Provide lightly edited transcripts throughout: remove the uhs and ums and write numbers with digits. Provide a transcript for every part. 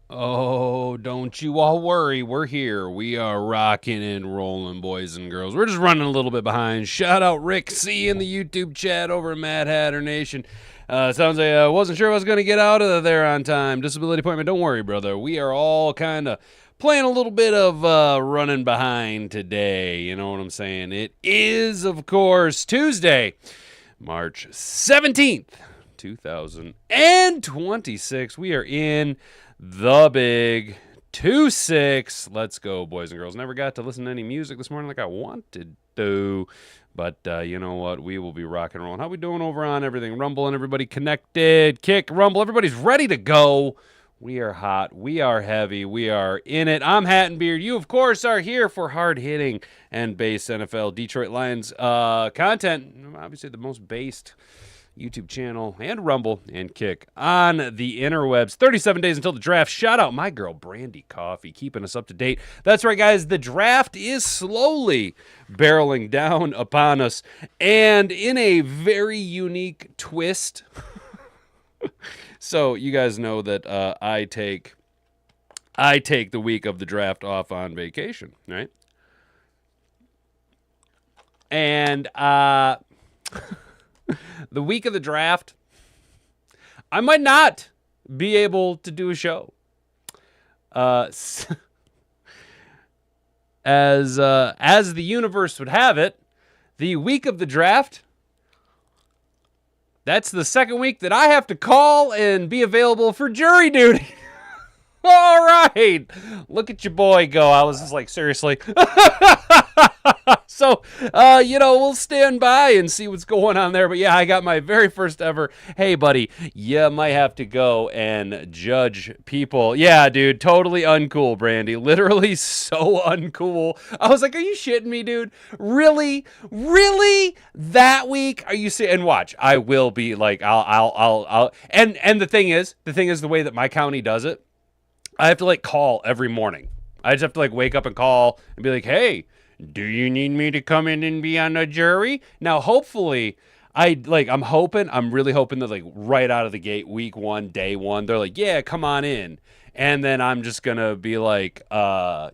Oh, don't you all worry. We're here. We are rocking and rolling, boys and girls. We're just running a little bit behind. Shout out Rick C in the YouTube chat over at Mad Hatter Nation. Sounds like I wasn't sure I was going to get out of there on time. Disability appointment. Don't worry, brother. We are all kind of playing a little bit of running behind today. You know what I'm saying? It is, of course, Tuesday, March 17th, 2026. We are in the big 2-6. Let's go, boys and girls. Never got to listen to any music this morning like I wanted to. But you know what? We will be rocking and rolling. How we doing over on everything? Rumble and everybody connected. Kick, Rumble. Everybody's ready to go. We are hot. We are heavy. We are in it. I'm Hat and Beard. You, of course, are here for hard-hitting and based NFL Detroit Lions content. Obviously, the most based YouTube channel and Rumble and Kick on the interwebs. 37 days until the draft. Shout out my girl Brandy Coffee, keeping us up to date. That's right, guys. The draft is slowly barreling down upon us, and in a very unique twist. So you guys know that I take the week of the draft off on vacation, right? And the week of the draft, I might not be able to do a show. As the universe would have it, the week of the draft, that's the second week that I have to call and be available for jury duty. All right. Look at your boy go. I was just like, seriously. So, we'll stand by and see what's going on there. But yeah, I got my very first ever, hey, buddy, you might have to go and judge people. Yeah, dude, totally uncool, Brandy. Literally so uncool. I was like, are you shitting me, dude? Really? Really? That week? Are you saying? And watch, I will be like, I'll. And the thing is the way that my county does it, I have to like call every morning. I just have to like wake up and call and be like, hey, do you need me to come in and be on the jury? Now, hopefully, I'm really hoping that like right out of the gate, week one, day one, they're like, yeah, come on in. And then I'm just going to be like, Mr.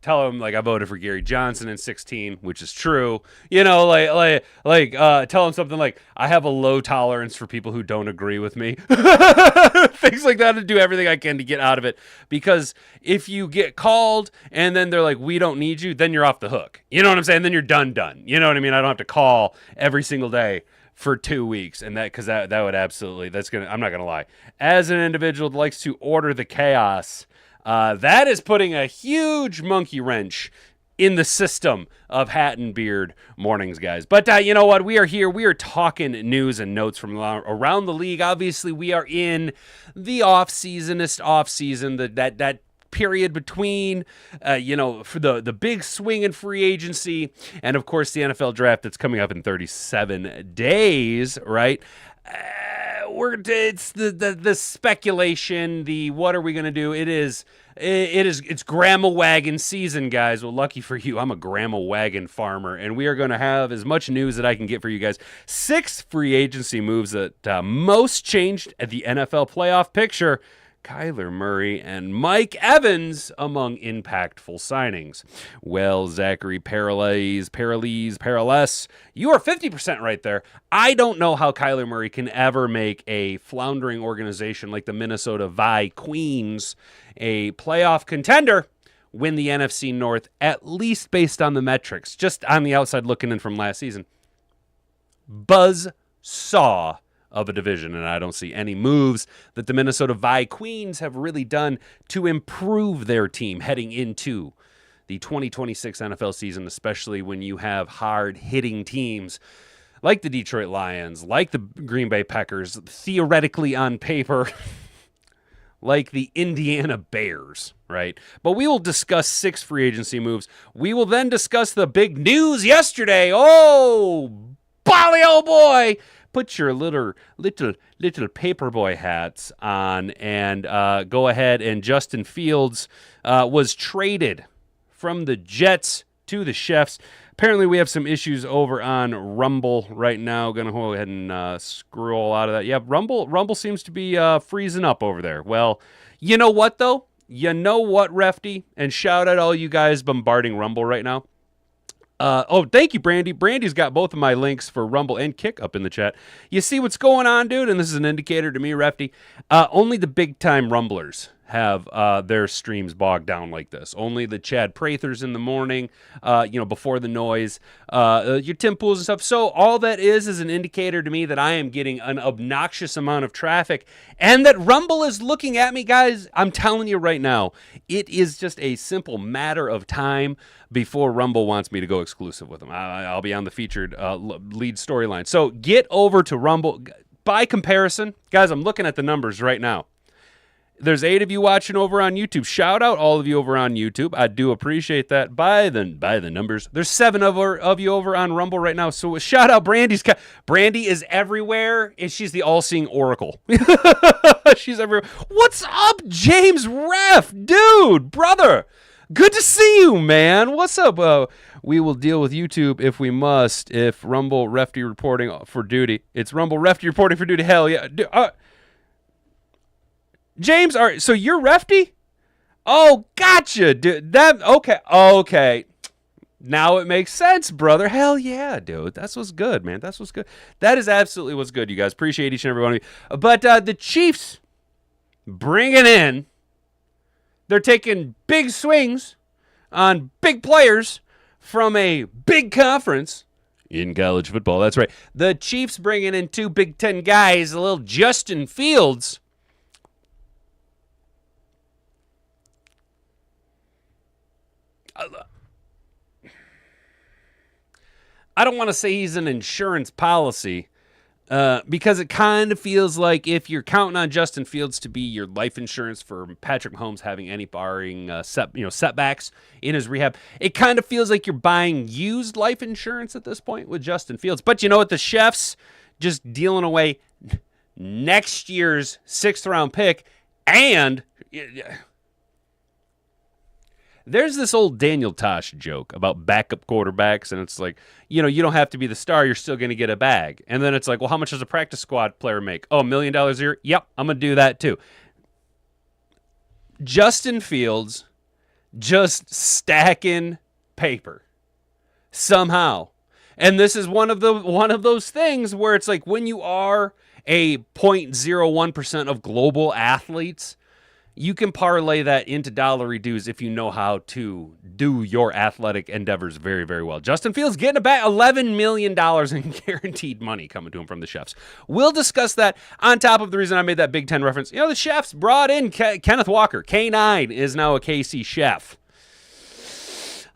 Tell him like I voted for Gary Johnson in 2016, which is true. Tell him something like I have a low tolerance for people who don't agree with me. Things like that, to do everything I can to get out of it. Because if you get called and then they're like, we don't need you, then you're off the hook. You know what I'm saying? Then you're done. You know what I mean? I don't have to call every single day for 2 weeks, and that would absolutely, I'm not gonna lie. As an individual that likes to order the chaos, that is putting a huge monkey wrench in the system of Hat and Beard mornings, guys. But you know what? We are here. We are talking news and notes from around the league. Obviously, we are in the off-season, that period between, for the big swing in free agency and, of course, the NFL draft that's coming up in 37 days, right? It's the speculation, the what are we going to do? It's grandma wagon season, guys. Well, lucky for you, I'm a grandma wagon farmer, and we are going to have as much news that I can get for you guys. 6 free agency moves that most changed at the NFL playoff picture. Kyler Murray and Mike Evans among impactful signings. Well, Zachary Paralys, you are 50% right there. I don't know how Kyler Murray can ever make a floundering organization like the Minnesota Vikings a playoff contender, win the NFC North, at least based on the metrics, just on the outside looking in from last season. Buzz saw of a division, and I don't see any moves that the Minnesota Vikings have really done to improve their team heading into the 2026 NFL season, especially when you have hard-hitting teams like the Detroit Lions, like the Green Bay Packers, theoretically on paper, like the Indiana Bears, right? But we will discuss 6 free agency moves. We will then discuss the big news yesterday. Oh, Bolly, oh boy! Put your little paperboy hats on and go ahead. And Justin Fields was traded from the Jets to the Chiefs. Apparently, we have some issues over on Rumble right now. Going to go ahead and scroll out of that. Yeah, Rumble seems to be freezing up over there. Well, you know what, though? You know what, Refty? And shout out all you guys bombarding Rumble right now. Thank you, Brandy. Brandy's got both of my links for Rumble and Kick up in the chat. You see what's going on, dude? And this is an indicator to me, Refty. Only the big-time Rumblers have their streams bogged down like this. Only the Chad Prathers in the morning, before the noise, your Tim Pools and stuff. So all that is an indicator to me that I am getting an obnoxious amount of traffic and that Rumble is looking at me, guys. I'm telling you right now, it is just a simple matter of time before Rumble wants me to go exclusive with them. I'll be on the featured lead storyline. So get over to Rumble. By comparison, guys, I'm looking at the numbers right now. There's 8 of you watching over on YouTube. Shout out all of you over on YouTube. I do appreciate that. By the numbers. There's 7 of you over on Rumble right now. So shout out Brandy's. Brandy is everywhere, and she's the all-seeing oracle. She's everywhere. What's up, James Ref? Dude, brother. Good to see you, man. What's up? We will deal with YouTube if we must. If Rumble Refty reporting for duty. It's Rumble Refty reporting for duty. Hell yeah. James, all right, so you're Refty? Oh, gotcha, dude. Okay. Now it makes sense, brother. Hell yeah, dude. That's what's good, man. That's what's good. That is absolutely what's good, you guys. Appreciate each and every one of you. But the Chiefs bringing in, they're taking big swings on big players from a big conference in college football. That's right. The Chiefs bringing in 2 Big Ten guys, a little Justin Fields. I don't want to say he's an insurance policy because it kind of feels like if you're counting on Justin Fields to be your life insurance for Patrick Mahomes having any barring setbacks in his rehab, it kind of feels like you're buying used life insurance at this point with Justin Fields. But you know what? The Chefs just dealing away next year's 6th round pick, and there's this old Daniel Tosh joke about backup quarterbacks, and it's like, you don't have to be the star. You're still going to get a bag. And then it's like, well, how much does a practice squad player make? Oh, $1 million a year? Yep, I'm going to do that too. Justin Fields just stacking paper somehow. And this is one of those things where it's like when you are a 0.01% of global athletes, you can parlay that into dollar dues if you know how to do your athletic endeavors very, very well. Justin Fields getting about $11 million in guaranteed money coming to him from the Chefs. We'll discuss that on top of the reason I made that Big Ten reference. The Chefs brought in Kenneth Walker. K9 is now a KC Chef.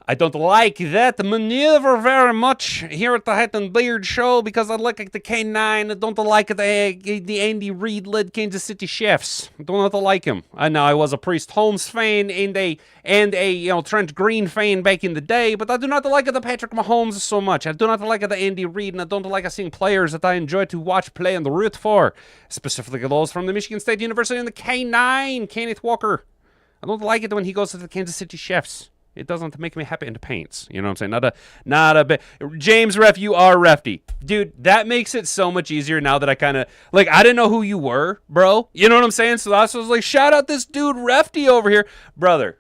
I don't like that maneuver very much here at the Hat and Beard Show because I like the K9. I don't like the Andy Reid-led Kansas City Chiefs. I don't like him. I know I was a Priest Holmes fan and a Trent Green fan back in the day, but I do not like the Patrick Mahomes so much. I do not like the Andy Reid, and I don't like seeing players that I enjoy to watch play and root for, specifically those from the Michigan State University and the K9, Kenneth Walker. I don't like it when he goes to the Kansas City Chiefs. It doesn't make me happy in the paints. You know what I'm saying? Not a bit. James Ref, you are Refty. Dude, that makes it so much easier now that I kind of, I didn't know who you were, bro. You know what I'm saying? So I was like, shout out this dude Refty over here. Brother,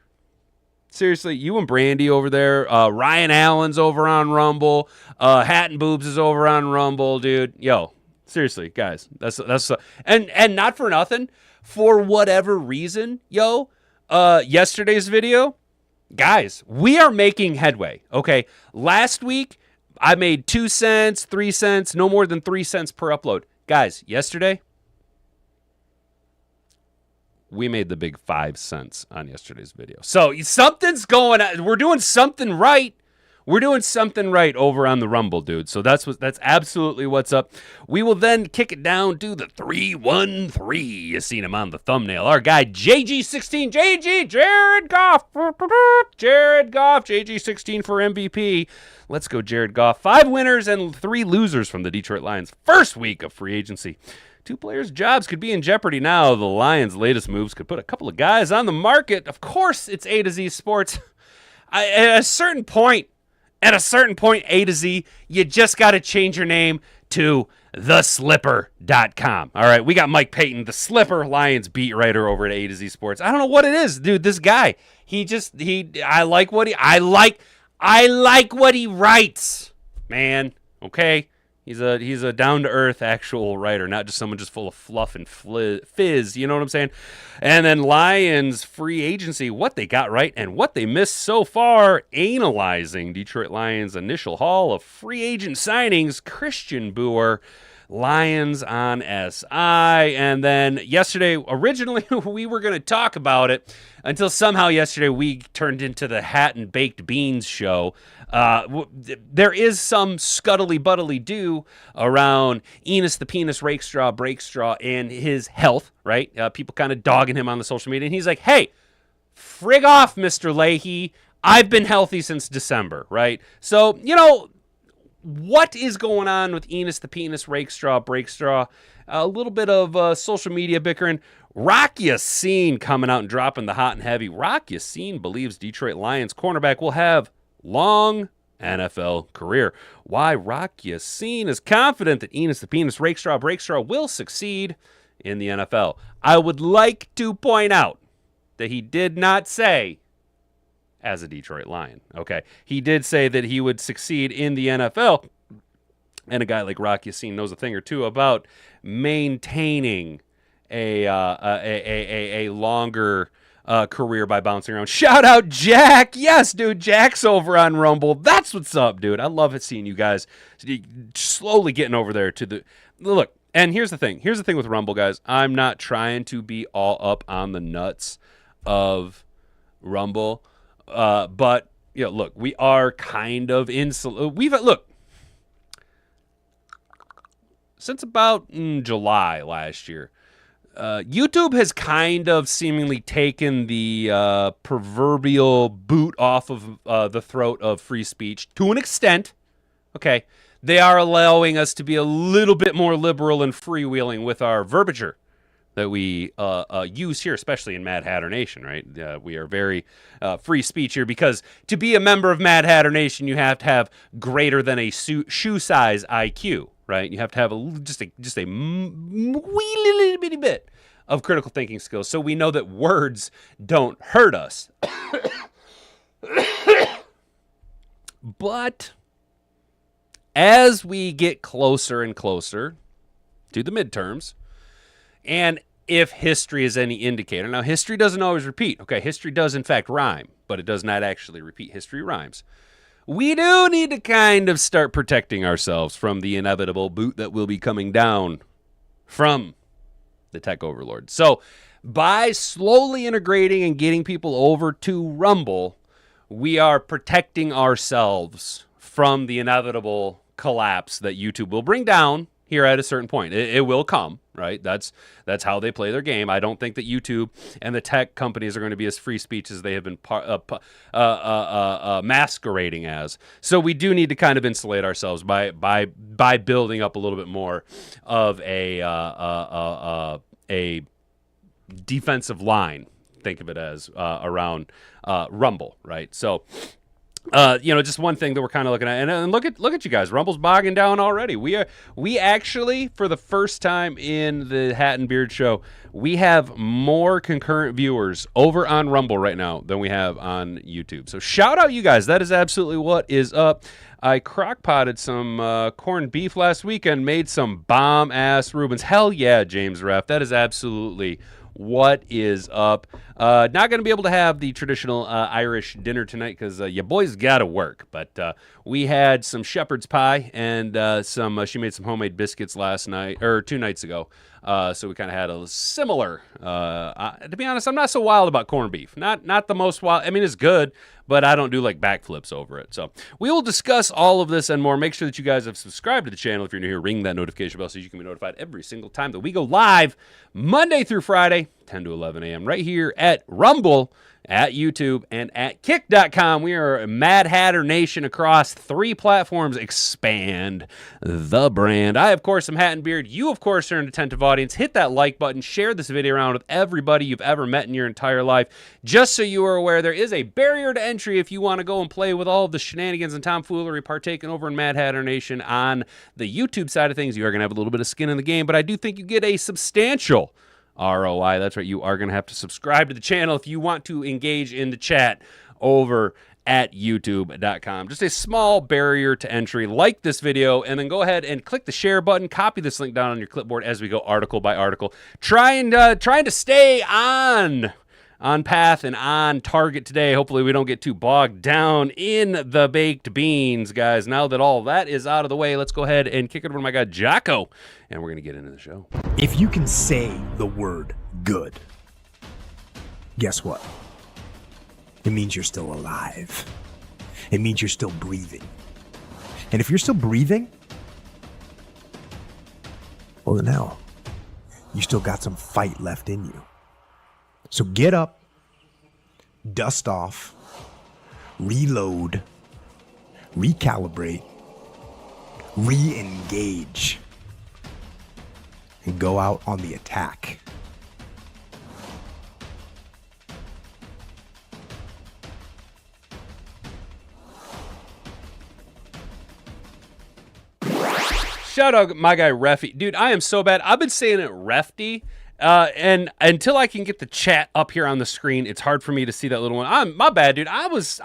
seriously, you and Brandy over there. Ryan Allen's over on Rumble. Hat and Boobs is over on Rumble, dude. Yo, seriously, guys. That's and not for nothing. For whatever reason, yesterday's video, guys, we are making headway, okay? Last week, I made 2 cents, 3 cents, no more than 3 cents per upload. Guys, yesterday, we made the big 5 cents on yesterday's video. So something's going on. We're doing something right. We're doing something right over on the Rumble, dude. So that's absolutely what's up. We will then kick it down to the 313. You seen him on the thumbnail. Our guy, JG16. Jared Goff. Jared Goff, JG16 for MVP. Let's go, Jared Goff. 5 winners and 3 losers from the Detroit Lions. First week of free agency. 2 players' jobs could be in jeopardy now. The Lions' latest moves could put a couple of guys on the market. Of course, it's A to Z Sports. At a certain point At a certain point, A to Z, you just got to change your name to theslipper.com. All right, we got Mike Payton, the Slipper, Lions beat writer over at A to Z Sports. I don't know what it is, dude. This guy, I like what he writes, man. Okay. He's a down to earth actual writer, not just someone just full of fluff and fizz. You know what I'm saying? And then Lions free agency, what they got right and what they missed so far. Analyzing Detroit Lions initial haul of free agent signings. Christian Boer, Lions on SI. And then yesterday, originally we were going to talk about it until somehow yesterday we turned into the Hat and Baked Beans show. There is some scuttly-buttly do around Enos the Penis Rakestraw Breakstraw and his health, right? People kind of dogging him on the social media. And he's like, hey, frig off, Mr. Leahy. I've been healthy since December, right? So, what is going on with Enos the Penis Rakestraw Breakstraw? A little bit of social media bickering. Rock Ya-Sin coming out and dropping the hot and heavy. Rock Ya-Sin believes Detroit Lions cornerback will have long NFL career. Why Rock Ya-Sin is confident that Enos the Penis Rakestraw Breakstraw will succeed in the NFL. I would like to point out that he did not say as a Detroit Lion. Okay, he did say that he would succeed in the NFL, and a guy like Rock Ya-Sin knows a thing or two about maintaining a longer career by bouncing around. Shout out Jack. Yes, dude. Jack's over on Rumble. That's what's up, dude. I love it seeing you guys slowly getting over there to the look. And here's the thing. Here's the thing with Rumble, guys. I'm not trying to be all up on the nuts of Rumble, but look, we are kind of look since about July last year. YouTube has kind of seemingly taken the proverbial boot off of the throat of free speech to an extent. Okay, they are allowing us to be a little bit more liberal and freewheeling with our verbiage that we use here, especially in Mad Hatter Nation, right? We are very free speech here because to be a member of Mad Hatter Nation, you have to have greater than a shoe size IQ. Right, you have to have just a wee little bitty bit of critical thinking skills, so we know that words don't hurt us. But as we get closer and closer to the midterms, and if history is any indicator, now history doesn't always repeat. Okay, history does in fact rhyme, but it does not actually repeat. History rhymes. We do need to kind of start protecting ourselves from the inevitable boot that will be coming down from the tech overlord. So by slowly integrating and getting people over to Rumble, we are protecting ourselves from the inevitable collapse that YouTube will bring down here at a certain point. It will come, right? That's how they play their game. I don't think that YouTube and the tech companies are going to be as free speech as they have been masquerading as. So we do need to kind of insulate ourselves by building up a little bit more of a defensive line. Think of it as around Rumble, right? So. Just one thing that we're kind of looking at, and look at you guys. Rumble's bogging down already. We actually, for the first time in the Hat and Beard show, we have more concurrent viewers over on Rumble right now than we have on YouTube. So shout out you guys. That is absolutely what is up. I crock-potted some corned beef last weekend, made some bomb-ass Reubens. Hell yeah, James Ref. That is absolutely what is up. Not going to be able to have the traditional Irish dinner tonight because your boys got to work. But we had some shepherd's pie and she made some homemade biscuits last night or 2 nights ago. So we kind of had a similar. To be honest, I'm not so wild about corned beef. Not the most wild. I mean, it's good, but I don't do like backflips over it. So we will discuss all of this and more. Make sure that you guys have subscribed to the channel. If you're new here, ring that notification bell so you can be notified every single time that we go live Monday through Friday, 10 to 11 a.m. right here at Rumble, at YouTube, and at Kick.com. We are Mad Hatter Nation across 3 platforms. Expand the brand. I, of course, am Hat and Beard. You, of course, are an attentive audience. Hit that like button. Share this video around with everybody you've ever met in your entire life. Just so you are aware, there is a barrier to entry if you want to go and play with all of the shenanigans and tomfoolery partaken over in Mad Hatter Nation on the YouTube side of things. You are going to have a little bit of skin in the game, but I do think you get a substantial ROI. That's right. You are going to have to subscribe to the channel if you want to engage in the chat over at youtube.com. Just a small barrier to entry. Like this video and then go ahead and click the share button. Copy this link down on your clipboard as we go article by article. Trying to stay on path and on target today. Hopefully we don't get too bogged down in the baked beans, guys. Now that all that is out of the way, let's go ahead and kick it over to my guy Jocko, and we're going to get into the show. If you can say the word good, guess what? It means you're still alive. It means you're still breathing. And if you're still breathing, well then hell, you still got some fight left in you. So get up, dust off, reload, recalibrate, re-engage, and go out on the attack. Shout out my guy Refy. Dude, I am so bad. I've been saying it Refty. And until I can get the chat up here on the screen, it's hard for me to see that little one. My bad, dude. I was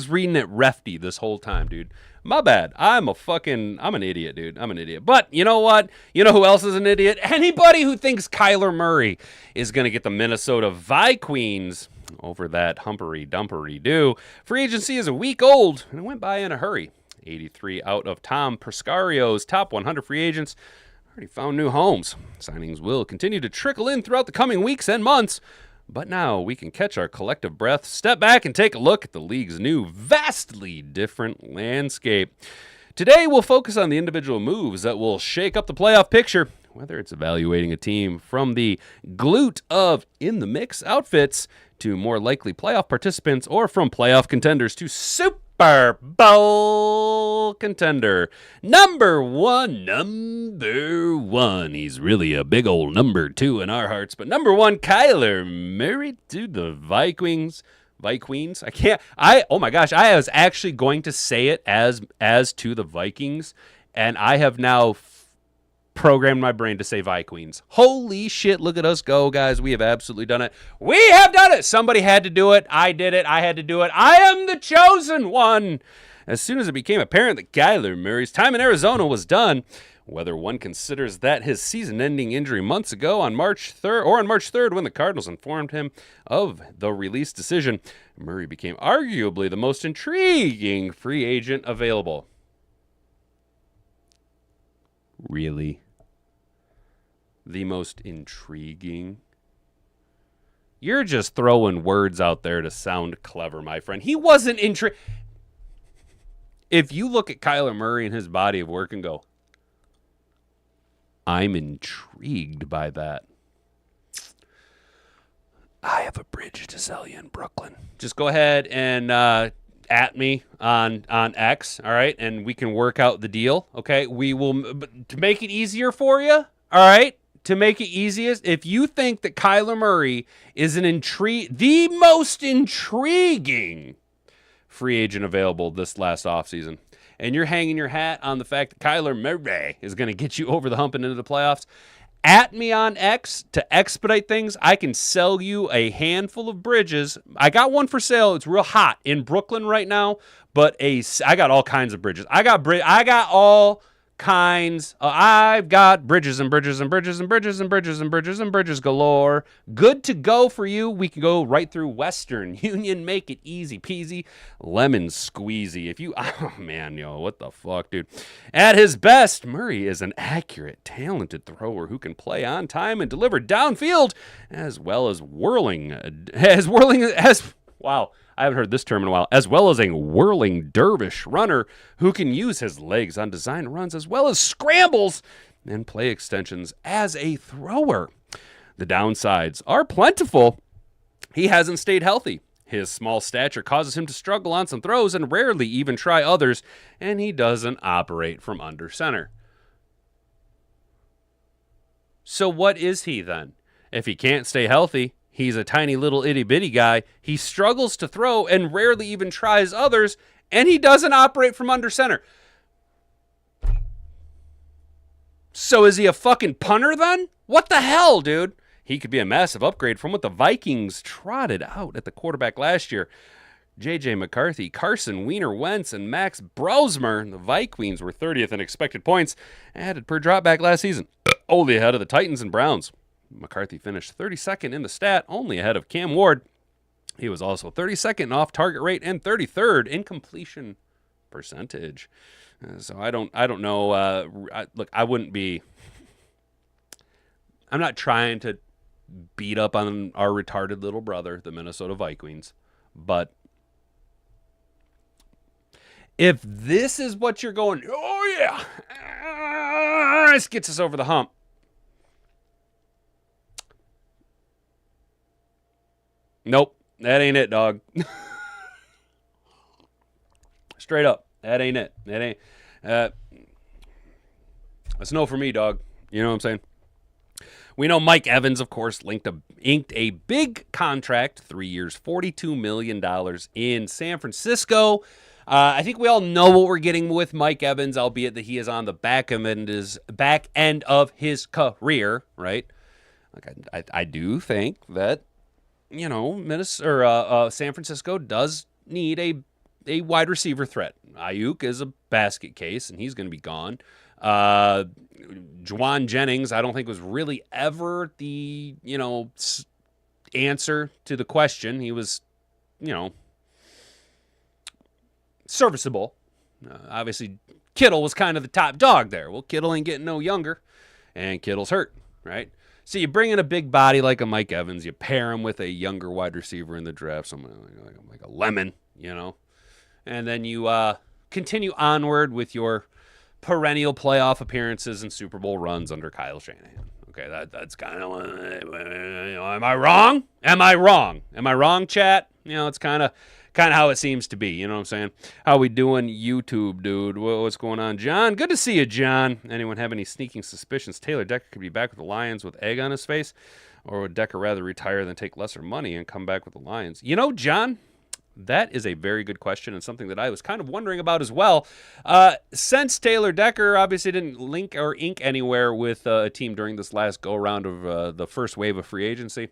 reading it Refty this whole time, dude. My bad. I'm an idiot, dude. I'm an idiot. But you know what? You know who else is an idiot? Anybody who thinks Kyler Murray is going to get the Minnesota Vikings over that humpery-dumpery-do. Free agency is a week old, and it went by in a hurry. 83 out of Tom Pescario's top 100 free agents already found new homes. Signings will continue to trickle in throughout the coming weeks and months, but now we can catch our collective breath, step back, and take a look at the league's new, vastly different landscape. Today, we'll focus on the individual moves that will shake up the playoff picture, whether it's evaluating a team from the glute of in-the-mix outfits to more likely playoff participants, or from playoff contenders to Super Bowl contender. Number one. He's really a big old number 2 in our hearts. But number 1, Kyler Murray to the Vikings. Oh my gosh, I was actually going to say it as to the Vikings, and I have now programmed my brain to say Vikings. Holy shit, look at us go, guys. We have absolutely done it. We have done it. Somebody had to do it. I did it. I had to do it. I am the chosen one. As soon as it became apparent that Kyler Murray's time in Arizona was done, whether one considers that his season-ending injury months ago on March 3rd when the Cardinals informed him of the release decision, Murray became arguably the most intriguing free agent available. Really? The most intriguing? You're just throwing words out there to sound clever, my friend. He wasn't intrigued. If you look at Kyler Murray and his body of work and go, I'm intrigued by that, I have a bridge to sell you in Brooklyn. Just go ahead and at me on X, all right? And we can work out the deal, okay? We will, to make it easier for you, all right? To make it easiest, if you think that Kyler Murray is the most intriguing free agent available this last offseason, and you're hanging your hat on the fact that Kyler Murray is going to get you over the hump and into the playoffs, at me on X to expedite things. I can sell you a handful of bridges. I got one for sale. It's real hot in Brooklyn right now, but I got all kinds of bridges. I've got bridges and bridges and bridges and bridges and bridges and bridges and bridges galore. Good to go for you. We can go right through Western Union. Make it easy peasy, lemon squeezy. Oh man, what the fuck, dude? At his best, Murray is an accurate, talented thrower who can play on time and deliver downfield, as well as wow. I haven't heard this term in a while, as well as a whirling dervish runner who can use his legs on design runs as well as scrambles and play extensions as a thrower. The downsides are plentiful. He hasn't stayed healthy. His small stature causes him to struggle on some throws and rarely even try others, and he doesn't operate from under center. So what is he then? If he can't stay healthy, he's a tiny little itty-bitty guy, he struggles to throw and rarely even tries others, and he doesn't operate from under center. So is he a fucking punter then? What the hell, dude? He could be a massive upgrade from what the Vikings trotted out at the quarterback last year. J.J. McCarthy, Carson Wentz, and Max Brosmer. The Vikings were 30th in expected points added per dropback last season, only ahead of the Titans and Browns. McCarthy finished 32nd in the stat, only ahead of Cam Ward. He was also 32nd in off-target rate and 33rd in completion percentage. So I don't know. Look, I wouldn't be. I'm not trying to beat up on our retarded little brother, the Minnesota Vikings, but if this is what you're going, oh yeah, this gets us over the hump. Nope, that ain't it, dog. Straight up, that ain't it. That ain't. That's no for me, dog. You know what I'm saying? We know Mike Evans, of course, inked a big contract, 3 years, $42 million in San Francisco. I think we all know what we're getting with Mike Evans, albeit that he is on the back end of his career, right? Like I do think that, you know, San Francisco does need a wide receiver threat. Ayuk is a basket case, and he's going to be gone. Juwan Jennings, I don't think was really ever the, answer to the question. He was, serviceable. Obviously, Kittle was kind of the top dog there. Well, Kittle ain't getting no younger, and Kittle's hurt, right? So you bring in a big body like a Mike Evans, you pair him with a younger wide receiver in the draft, someone like a Lemon, and then you continue onward with your perennial playoff appearances and Super Bowl runs under Kyle Shanahan. Okay, that's kind of, am I wrong? Am I wrong, chat? It's kind of how it seems to be. You know what I'm saying? How we doing, YouTube, dude? What's going on, John? Good to see you, John. Anyone have any sneaking suspicions Taylor Decker could be back with the Lions with egg on his face? Or would Decker rather retire than take lesser money and come back with the Lions? John, that is a very good question and something that I was kind of wondering about as well. Since Taylor Decker obviously didn't link or ink anywhere with a team during this last go-around of the first wave of free agency,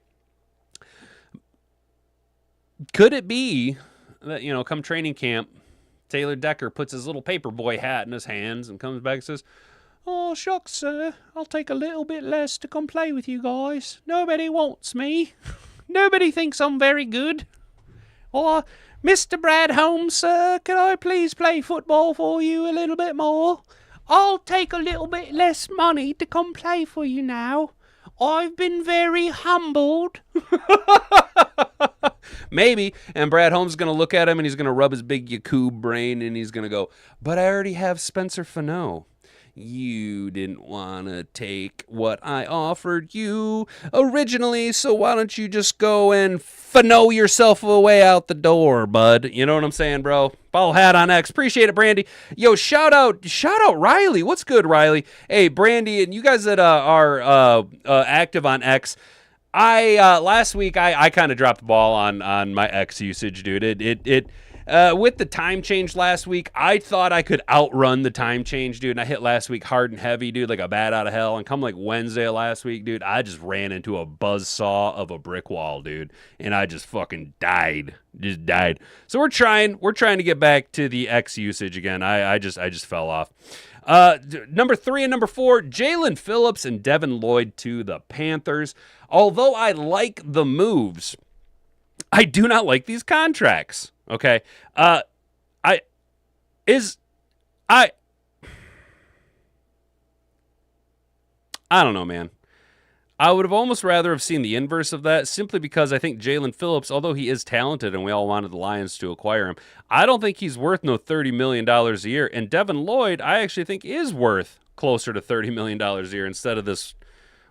could it be that, come training camp, Taylor Decker puts his little paperboy hat in his hands and comes back and says, "Oh, shucks, sir, I'll take a little bit less to come play with you guys. Nobody wants me. Nobody thinks I'm very good. Or, Mr. Brad Holmes, sir, can I please play football for you a little bit more? I'll take a little bit less money to come play for you now. I've been very humbled." Maybe. And Brad Holmes is going to look at him and he's going to rub his big Yakub brain and he's going to go, "But I already have Spencer Fano. You didn't want to take what I offered you originally, so why don't you just go and Fano yourself away out the door, bud?" You know what I'm saying, bro? Ball hat on X. Appreciate it, Brandy. Yo, shout out Riley. What's good, Riley? Hey, Brandy, and you guys that are active on X, last week I kind of dropped the ball on my X usage, dude. It with the time change last week, I thought I could outrun the time change, dude. And I hit last week hard and heavy, dude, like a bat out of hell. And come like Wednesday last week, dude, I just ran into a buzzsaw of a brick wall, dude. And I just fucking died. Just died. So we're trying to get back to the X usage again. I just fell off. Number 3 and number 4, Jalen Phillips and Devin Lloyd to the Panthers. Although I like the moves, I do not like these contracts. Okay. I don't know, man. I would have almost rather have seen the inverse of that, simply because I think Jalen Phillips, although he is talented and we all wanted the Lions to acquire him, I don't think he's worth no $30 million a year. And Devin Lloyd, I actually think is worth closer to $30 million a year instead of this,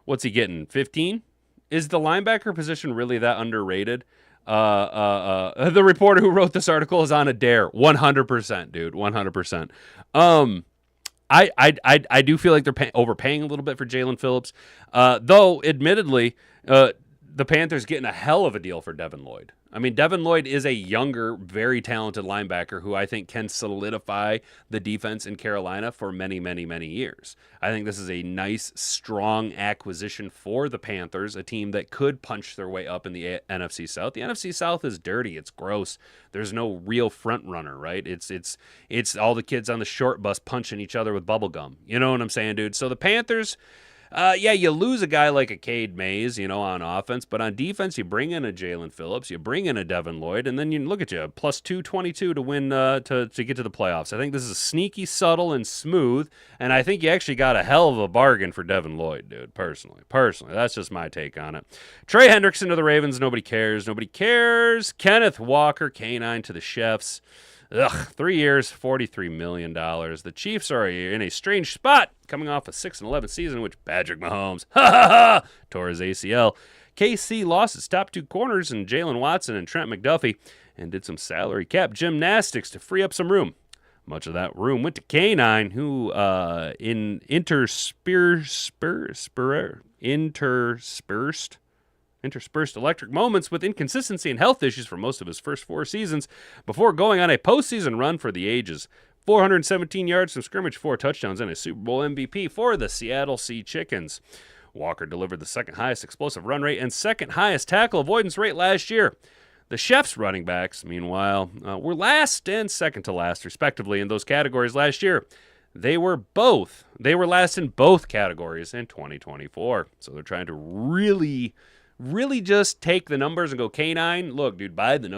what's he getting, 15? Is the linebacker position really that underrated? The reporter who wrote this article is on a dare. 100%, dude. 100%. I do feel like they're overpaying a little bit for Jalen Phillips, though admittedly, the Panthers getting a hell of a deal for Devin Lloyd. I mean, Devin Lloyd is a younger, very talented linebacker who I think can solidify the defense in Carolina for many, many, many years. I think this is a nice, strong acquisition for the Panthers, a team that could punch their way up in the NFC South. The NFC South is dirty. It's gross. There's no real front runner, right? It's all the kids on the short bus punching each other with bubble gum. You know what I'm saying, dude? So the Panthers... yeah, you lose a guy like a Cade Mays, on offense, but on defense, you bring in a Jalen Phillips, you bring in a Devin Lloyd, and then you look at you, plus 222 to win, to get to the playoffs. I think this is sneaky, subtle, and smooth, and I think you actually got a hell of a bargain for Devin Lloyd, dude, personally. That's just my take on it. Trey Hendrickson to the Ravens, nobody cares. Kenneth Walker, K9 to the Chefs. 3 years, $43 million. The Chiefs are in a strange spot, coming off a 6-11 season in which Patrick Mahomes tore his ACL. KC lost its top two corners in Jalen Watson and Trent McDuffie and did some salary cap gymnastics to free up some room. Much of that room went to K9, who interspersed electric moments with inconsistency and health issues for most of his first 4 seasons before going on a postseason run for the ages. 417 yards from scrimmage, 4 touchdowns, and a Super Bowl MVP for the Seattle Sea Chickens. Walker delivered the second highest explosive run rate and second highest tackle avoidance rate last year. The Chefs running backs, meanwhile, were last and second to last, respectively, in those categories last year. They were last in both categories in 2024. So they're trying to really just take the numbers and go, K9, look, dude, buy the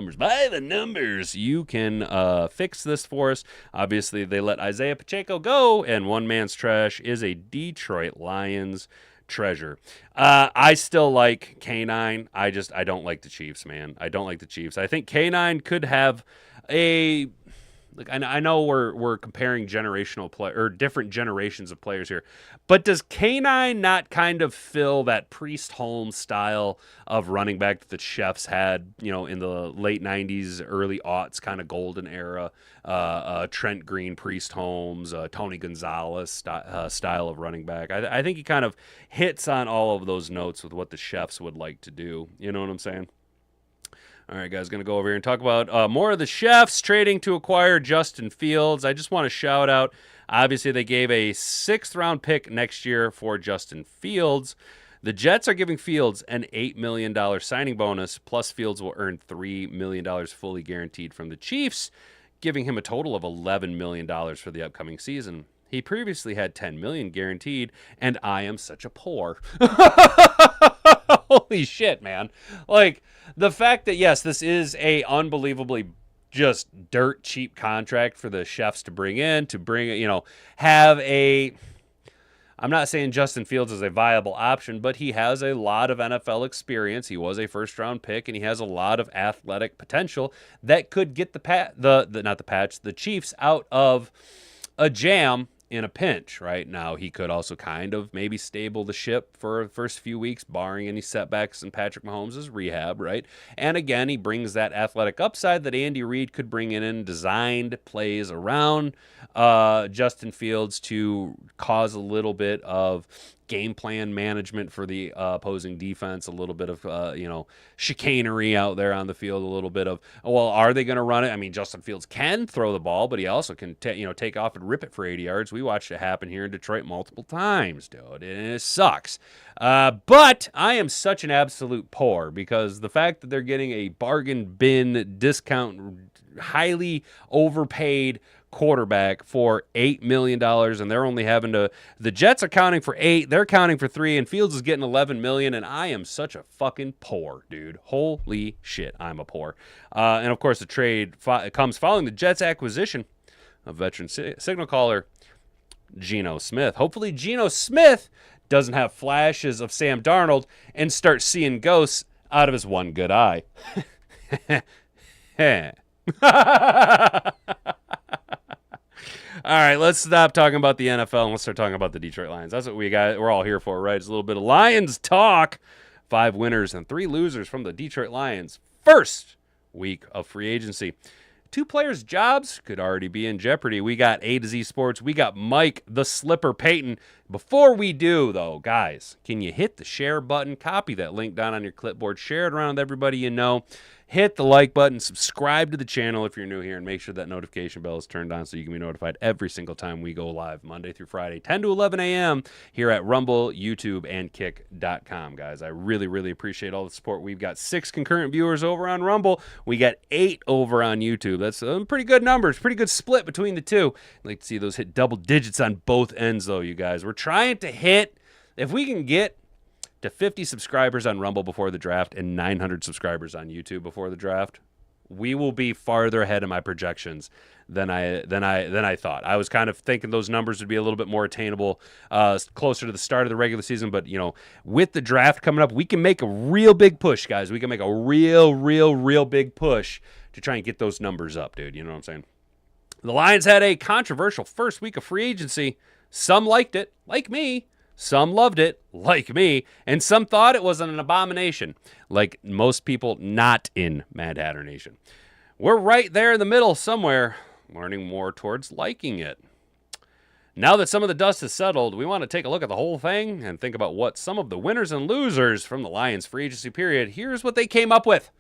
numbers. You can fix this for us. Obviously, they let Isaiah Pacheco go, and one man's trash is a Detroit Lions treasure. I still like K9. I don't like the Chiefs, man. I don't like the Chiefs. I think K9 could have a... Look, I know we're comparing different generations of players here, but does K9 not kind of fill that Priest Holmes style of running back that the Chefs had, in the late 90s, early aughts kind of golden era? Trent Green, Priest Holmes, Tony Gonzalez style of running back. I think he kind of hits on all of those notes with what the Chefs would like to do. You know what I'm saying? All right, guys, going to go over here and talk about more of the Chefs trading to acquire Justin Fields. I just want to shout out, obviously, they gave a 6th-round pick next year for Justin Fields. The Jets are giving Fields an $8 million signing bonus, plus Fields will earn $3 million fully guaranteed from the Chiefs, giving him a total of $11 million for the upcoming season. He previously had $10 million guaranteed, and I am such a poor. Holy shit, man. Like, the fact that, yes, this is a unbelievably just dirt cheap contract for the Chefs to bring, have a... I'm not saying Justin Fields is a viable option, but he has a lot of NFL experience. He was a first-round pick, and he has a lot of athletic potential that could get the Chiefs out of a jam in a pinch. Right now, he could also kind of maybe stable the ship for the first few weeks, barring any setbacks in Patrick Mahomes' rehab, right? And again, he brings that athletic upside that Andy Reid could bring in designed plays around Justin Fields to cause a little bit of game plan management for the opposing defense, a little bit of, chicanery out there on the field, a little bit of, are they going to run it? I mean, Justin Fields can throw the ball, but he also can, take off and rip it for 80 yards. We watched it happen here in Detroit multiple times, dude, and it sucks. But I am such an absolute poor because the fact that they're getting a bargain bin discount, highly overpaid quarterback for $8 million, and they're only having to, the Jets are counting for 8, they're counting for 3, and Fields is getting $11 million, and I am such a fucking poor, dude. Holy shit, I'm a poor. And of course, the trade comes following the Jets' acquisition of veteran signal caller Geno Smith. Hopefully Geno Smith doesn't have flashes of Sam Darnold and start seeing ghosts out of his one good eye. All right, let's stop talking about the NFL and let's start talking about the Detroit Lions. That's what we're all here for, right? It's a little bit of Lions talk 5 winners and 3 losers from the Detroit Lions' first week of free agency. 2 players' jobs could already be in jeopardy. We got A to Z Sports. We got Mike the Slipper Payton. Before we do, though, guys, can you hit the share button? Copy that link down on your clipboard. Share it around with everybody you know. Hit the like button. Subscribe to the channel if you're new here. And make sure that notification bell is turned on so you can be notified every single time we go live, Monday through Friday, 10 to 11 a.m. here at Rumble, YouTube, and Kick.com, guys. I really, really appreciate all the support. We've got 6 concurrent viewers over on Rumble. We got 8 over on YouTube. That's pretty good numbers. Pretty good split between the two. I'd like to see those hit double digits on both ends, though, you guys. We're trying to hit, if we can get to 50 subscribers on Rumble before the draft and 900 subscribers on YouTube before the draft, we will be farther ahead of my projections than I thought. I was kind of thinking those numbers would be a little bit more attainable closer to the start of the regular season, but with the draft coming up, we can make a real big push, guys. We can make a real big push to try and get those numbers up, dude. You know what I'm saying? The Lions had a controversial first week of free agency. Some liked it, like me. Some loved it, like me, and some thought it was an abomination, like most people not in Mad Hatter Nation. We're right there in the middle somewhere, learning more towards liking it. Now that some of the dust has settled, we want to take a look at the whole thing and think about what some of the winners and losers from the Lions free agency period, here's what they came up with.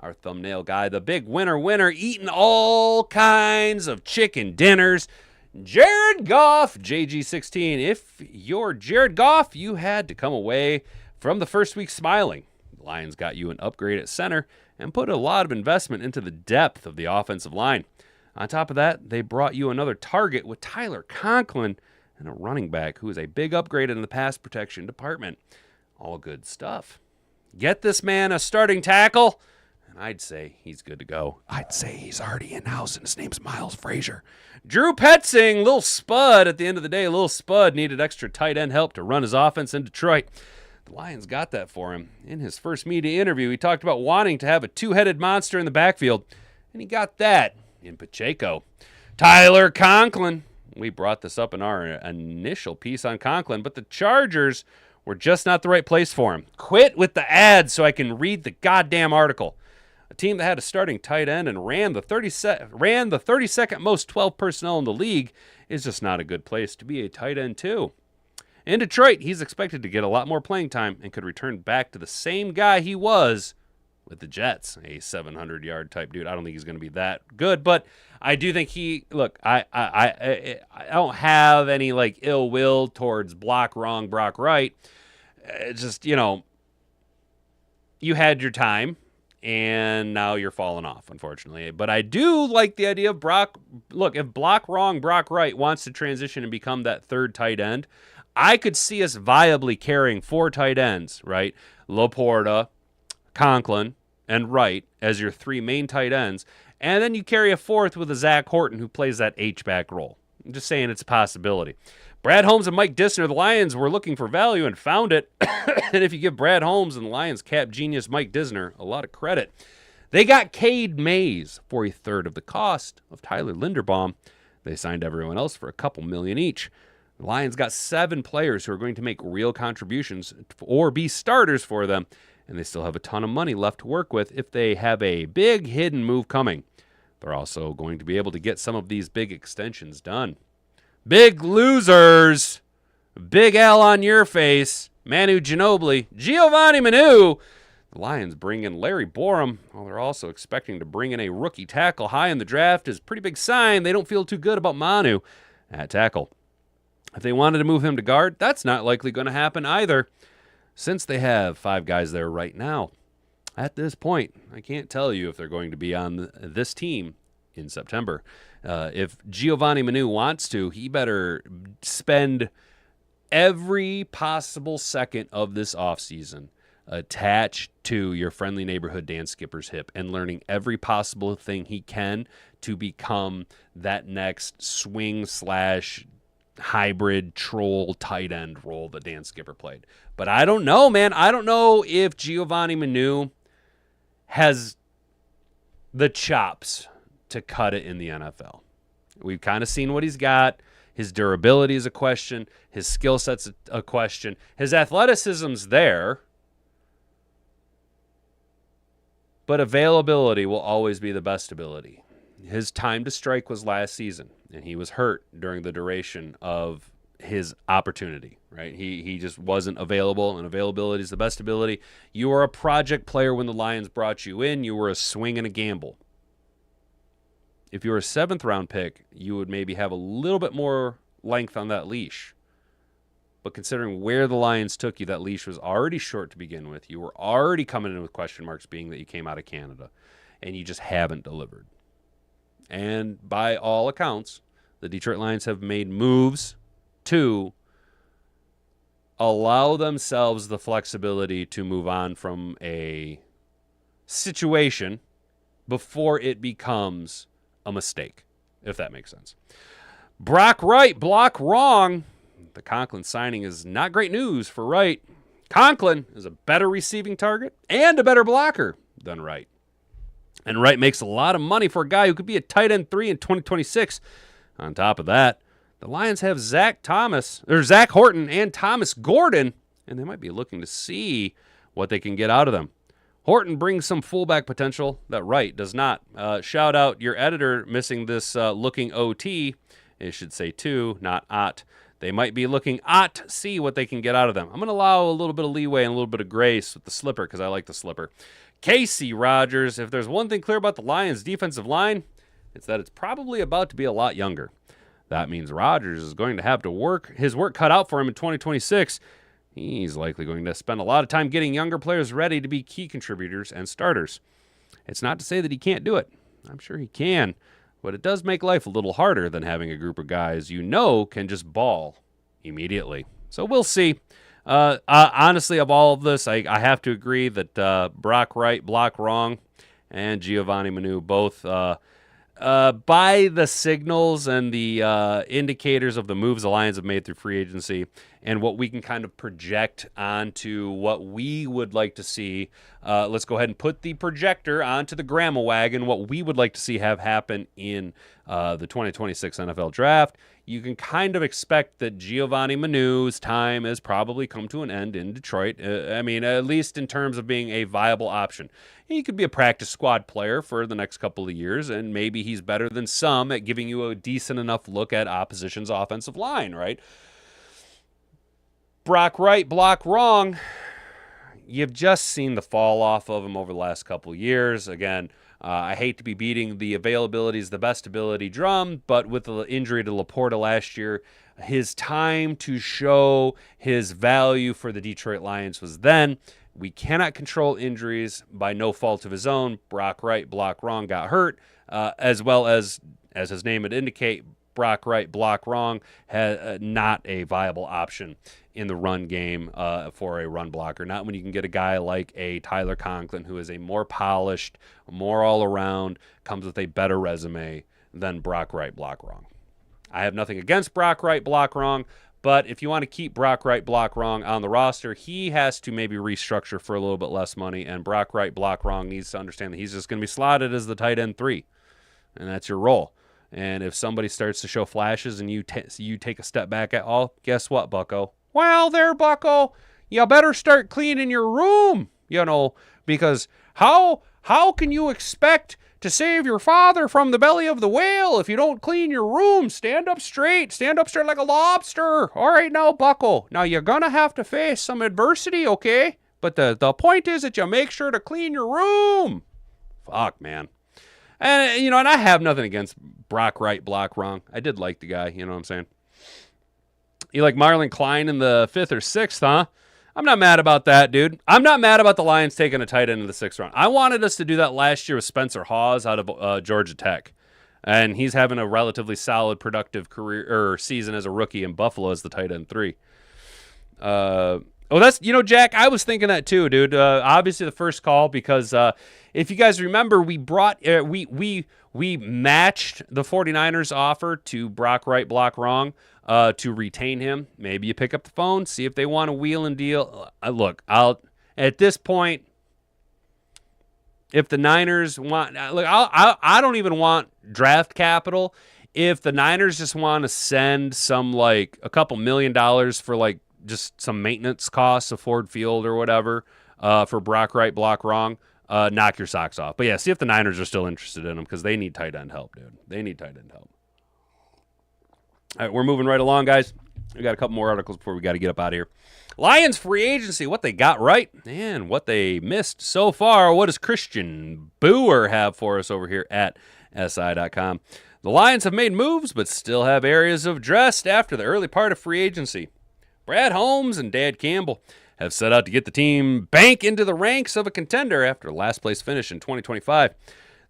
Our thumbnail guy, the big winner, eating all kinds of chicken dinners, Jared Goff, JG16. If you're Jared Goff, you had to come away from the first week smiling. The Lions got you an upgrade at center and put a lot of investment into the depth of the offensive line. On top of that, they brought you another target with Tyler Conklin and a running back who is a big upgrade in the pass protection department. All good stuff. Get this man a starting tackle, and I'd say he's good to go. I'd say he's already in-house, and his name's Miles Frazier. Drew Petzing, little spud. At the end of the day, little spud needed extra tight end help to run his offense in Detroit. The Lions got that for him. In his first media interview, he talked about wanting to have a 2-headed monster in the backfield, and he got that in Pacheco. Tyler Conklin. We brought this up in our initial piece on Conklin, but the Chargers were just not the right place for him. Quit with the ads so I can read the goddamn article. A team that had a starting tight end and ran the 32nd most 12 personnel in the league is just not a good place to be a tight end too. In Detroit, he's expected to get a lot more playing time and could return back to the same guy he was with the Jets, a 700-yard type dude. I don't think he's going to be that good, but I do think I don't have any ill will towards Brock Wright. It's just, you had your time. And now you're falling off, unfortunately. But I do like the idea of Brock. Look, if Brock Wright wants to transition and become that third tight end, I could see us viably carrying 4 tight ends, right? Laporta, Conklin, and Wright as your 3 main tight ends. And then you carry a 4th with a Zach Horton who plays that H-back role. I'm just saying it's a possibility. Brad Holmes and Mike Dissner, the Lions were looking for value and found it. And if you give Brad Holmes and the Lions cap genius Mike Dissner a lot of credit, they got Cade Mays for a third of the cost of Tyler Linderbaum. They signed everyone else for a couple million each. The Lions got 7 players who are going to make real contributions or be starters for them, and they still have a ton of money left to work with if they have a big hidden move coming. They're also going to be able to get some of these big extensions done. Big losers. Big L on your face. Manu Ginobili. Giovanni Manu. The Lions bring in Larry Borum. Well, they're also expecting to bring in a rookie tackle high in the draft. Is a pretty big sign they don't feel too good about Manu at tackle. If they wanted to move him to guard, that's not likely going to happen either, since they have 5 guys there right now. At this point, I can't tell you if they're going to be on this team in September. If Giovanni Manu wants to, he better spend every possible second of this offseason attached to your friendly neighborhood Dan Skipper's hip and learning every possible thing he can to become that next swing/hybrid troll tight end role that Dan Skipper played. But I don't know, man. I don't know if Giovanni Manu has the chops to cut it in the NFL. We've kind of seen what he's got. His durability is a question. His skill set's a question. His athleticism's there. but availability will always be the best ability. His time to strike was last season, and he was hurt during the duration of his opportunity, right? He just wasn't available, and availability is the best ability. You were a project player when the Lions brought you in. You were a swing and a gamble. If you were a 7th-round pick, you would maybe have a little bit more length on that leash. But considering where the Lions took you, that leash was already short to begin with. You were already coming in with question marks, being that you came out of Canada, and you just haven't delivered. And by all accounts, the Detroit Lions have made moves to allow themselves the flexibility to move on from a situation before it becomes a mistake, if that makes sense. Brock Wright, block wrong. The Conklin signing is not great news for Wright. Conklin is a better receiving target and a better blocker than Wright. And Wright makes a lot of money for a guy who could be a tight end 3 in 2026. On top of that, the Lions have Zach Horton and Thomas Gordon, and they might be looking to see what they can get out of them. Horton brings some fullback potential that Wright does not. Shout out your editor missing this looking OT. It should say 2, not OT. They might be looking at see what they can get out of them. I'm going to allow a little bit of leeway and a little bit of grace with the slipper because I like the slipper. Casey Rogers, if there's one thing clear about the Lions' defensive line, it's that it's probably about to be a lot younger. That means Rogers is going to have to his work cut out for him in 2026. He's likely going to spend a lot of time getting younger players ready to be key contributors and starters. It's not to say that he can't do it. I'm sure he can. But it does make life a little harder than having a group of guys can just ball immediately. So we'll see. Honestly, of all of this, I have to agree that Brock Wright, block wrong, and Giovanni Manu both, by the signals and the indicators of the moves the Lions have made through free agency and what we can kind of project onto what we would like to see. Let's go ahead and put the projector onto the grandma wagon, what we would like to see have happen in the 2026 NFL Draft. You can kind of expect that Giovanni Manu's time has probably come to an end in Detroit. I mean, at least in terms of being a viable option. He could be a practice squad player for the next couple of years, and maybe he's better than some at giving you a decent enough look at opposition's offensive line, right? Brock Wright, block wrong. You've just seen the fall off of him over the last couple of years. Again, I hate to be beating the availability is the best ability drum, but with the injury to Laporta last year, his time to show his value for the Detroit Lions was then. We cannot control injuries by no fault of his own. Brock Wright, block wrong, got hurt, as well as his name would indicate, Brock Wright, block wrong, not a viable option in the run game for a run blocker. Not when you can get a guy like a Tyler Conklin, who is a more polished, more all-around, comes with a better resume than Brock Wright, block wrong. I have nothing against Brock Wright, block wrong, but if you want to keep Brock Wright, block wrong on the roster, he has to maybe restructure for a little bit less money, and Brock Wright, block wrong needs to understand that he's just going to be slotted as the tight end 3, and that's your role. And if somebody starts to show flashes and you take a step back at all, guess what, bucko? Well, there, bucko, you better start cleaning your room, because how can you expect to save your father from the belly of the whale if you don't clean your room? Stand up straight like a lobster. All right, now, bucko. Now, you're going to have to face some adversity, okay? But the point is that you make sure to clean your room. Fuck, man. And, and I have nothing against Brock Wright, block wrong. I did like the guy, you know what I'm saying? You like Marlon Klein in the 5th or 6th, huh? I'm not mad about that, dude. I'm not mad about the Lions taking a tight end in the 6th round. I wanted us to do that last year with Spencer Hawes out of Georgia Tech. And he's having a relatively solid, productive career or season as a rookie in Buffalo as the tight end 3. That's, Jack, I was thinking that too, dude. Obviously the first call, because if you guys remember, we matched the 49ers offer to Brock Wright, block wrong, to retain him. Maybe you pick up the phone, see if they want to wheel and deal. Look, at this point, if the Niners want, I don't even want draft capital. If the Niners just want to send some, a couple $1 million for just some maintenance costs of Ford Field or whatever, for Brock Wright, block wrong, knock your socks off. But yeah, see if the Niners are still interested in him because they need tight end help, dude. They need tight end help. All right, we're moving right along, guys. We got a couple more articles before we got to get up out of here. Lions free agency, what they got right and what they missed so far. What does Christian Booer have for us over here at SI.com? The Lions have made moves, but still have areas of dress after the early part of free agency. Brad Holmes and Dad Campbell have set out to get the team back into the ranks of a contender after last place finish in 2025.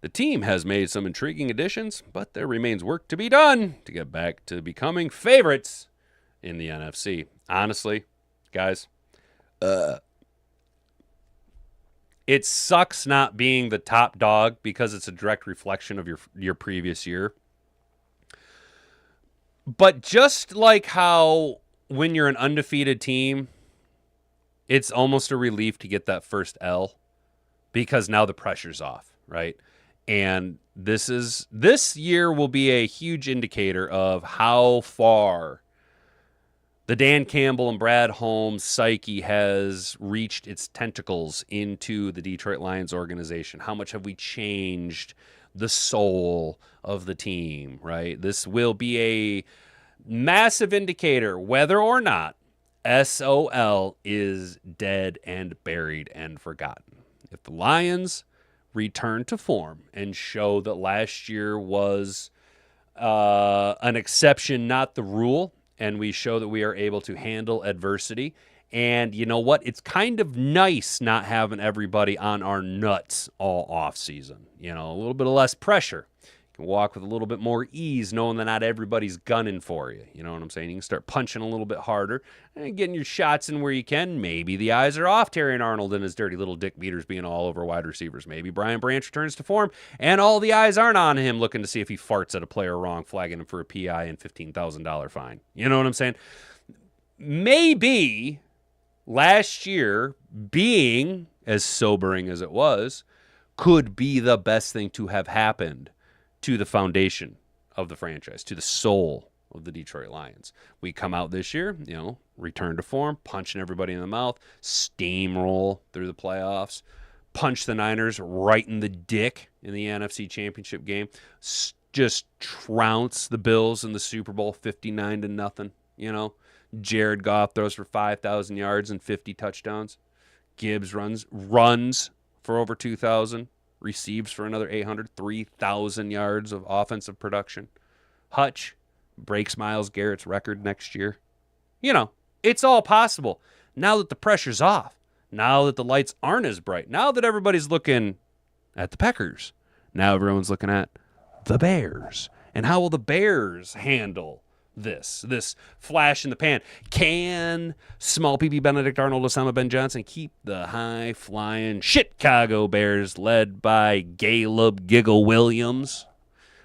The team has made some intriguing additions, but there remains work to be done to get back to becoming favorites in the NFC. Honestly, guys, it sucks not being the top dog because it's a direct reflection of your previous year. But just like how when you're an undefeated team, it's almost a relief to get that first L because now the pressure's off, right? And this year will be a huge indicator of how far the Dan Campbell and Brad Holmes psyche has reached its tentacles into the Detroit Lions organization. How much have we changed the soul of the team, right? This will be a massive indicator whether or not SOL is dead and buried and forgotten. If the Lions return to form and show that last year was an exception, not the rule, and we show that we are able to handle adversity, and you know what? It's kind of nice not having everybody on our nuts all off season. You know, a little bit of less pressure. You can walk with a little bit more ease knowing that not everybody's gunning for you. You know what I'm saying? You can start punching a little bit harder and getting your shots in where you can. Maybe the eyes are off Terrion Arnold and his dirty little dick beaters being all over wide receivers. Maybe Brian Branch returns to form and all the eyes aren't on him looking to see if he farts at a player wrong, flagging him for a PI and $15,000 fine. You know what I'm saying? Maybe last year, being as sobering as it was, could be the best thing to have happened to the foundation of the franchise, to the soul of the Detroit Lions. We come out this year, you know, return to form, punching everybody in the mouth, steamroll through the playoffs, punch the Niners right in the dick in the NFC Championship game, just trounce the Bills in the Super Bowl 59-0, you know. Jared Goff throws for 5,000 yards and 50 touchdowns. Gibbs runs for over 2,000. Receives for another 800, 3,000 yards of offensive production. Hutch breaks Myles Garrett's record next year. You know, it's all possible. Now that the pressure's off, now that the lights aren't as bright, now that everybody's looking at the Packers, now everyone's looking at the Bears. And how will the Bears handle this flash in the pan? Can small PB Benedict Arnold, Osama Ben Johnson keep the high-flying Chicago Bears led by Caleb Giggle Williams?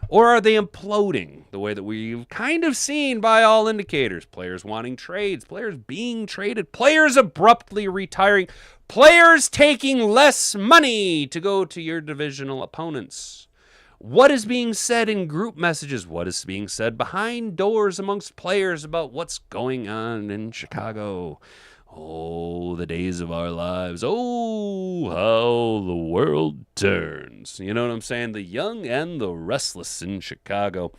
Or are they imploding the way that we've kind of seen by all indicators? Players wanting trades, players being traded, players abruptly retiring, players taking less money to go to your divisional opponents. What is being said in group messages? What is being said behind doors amongst players about what's going on in Chicago? Oh, the days of our lives. Oh, how the world turns. You know what I'm saying? The young and the restless in Chicago.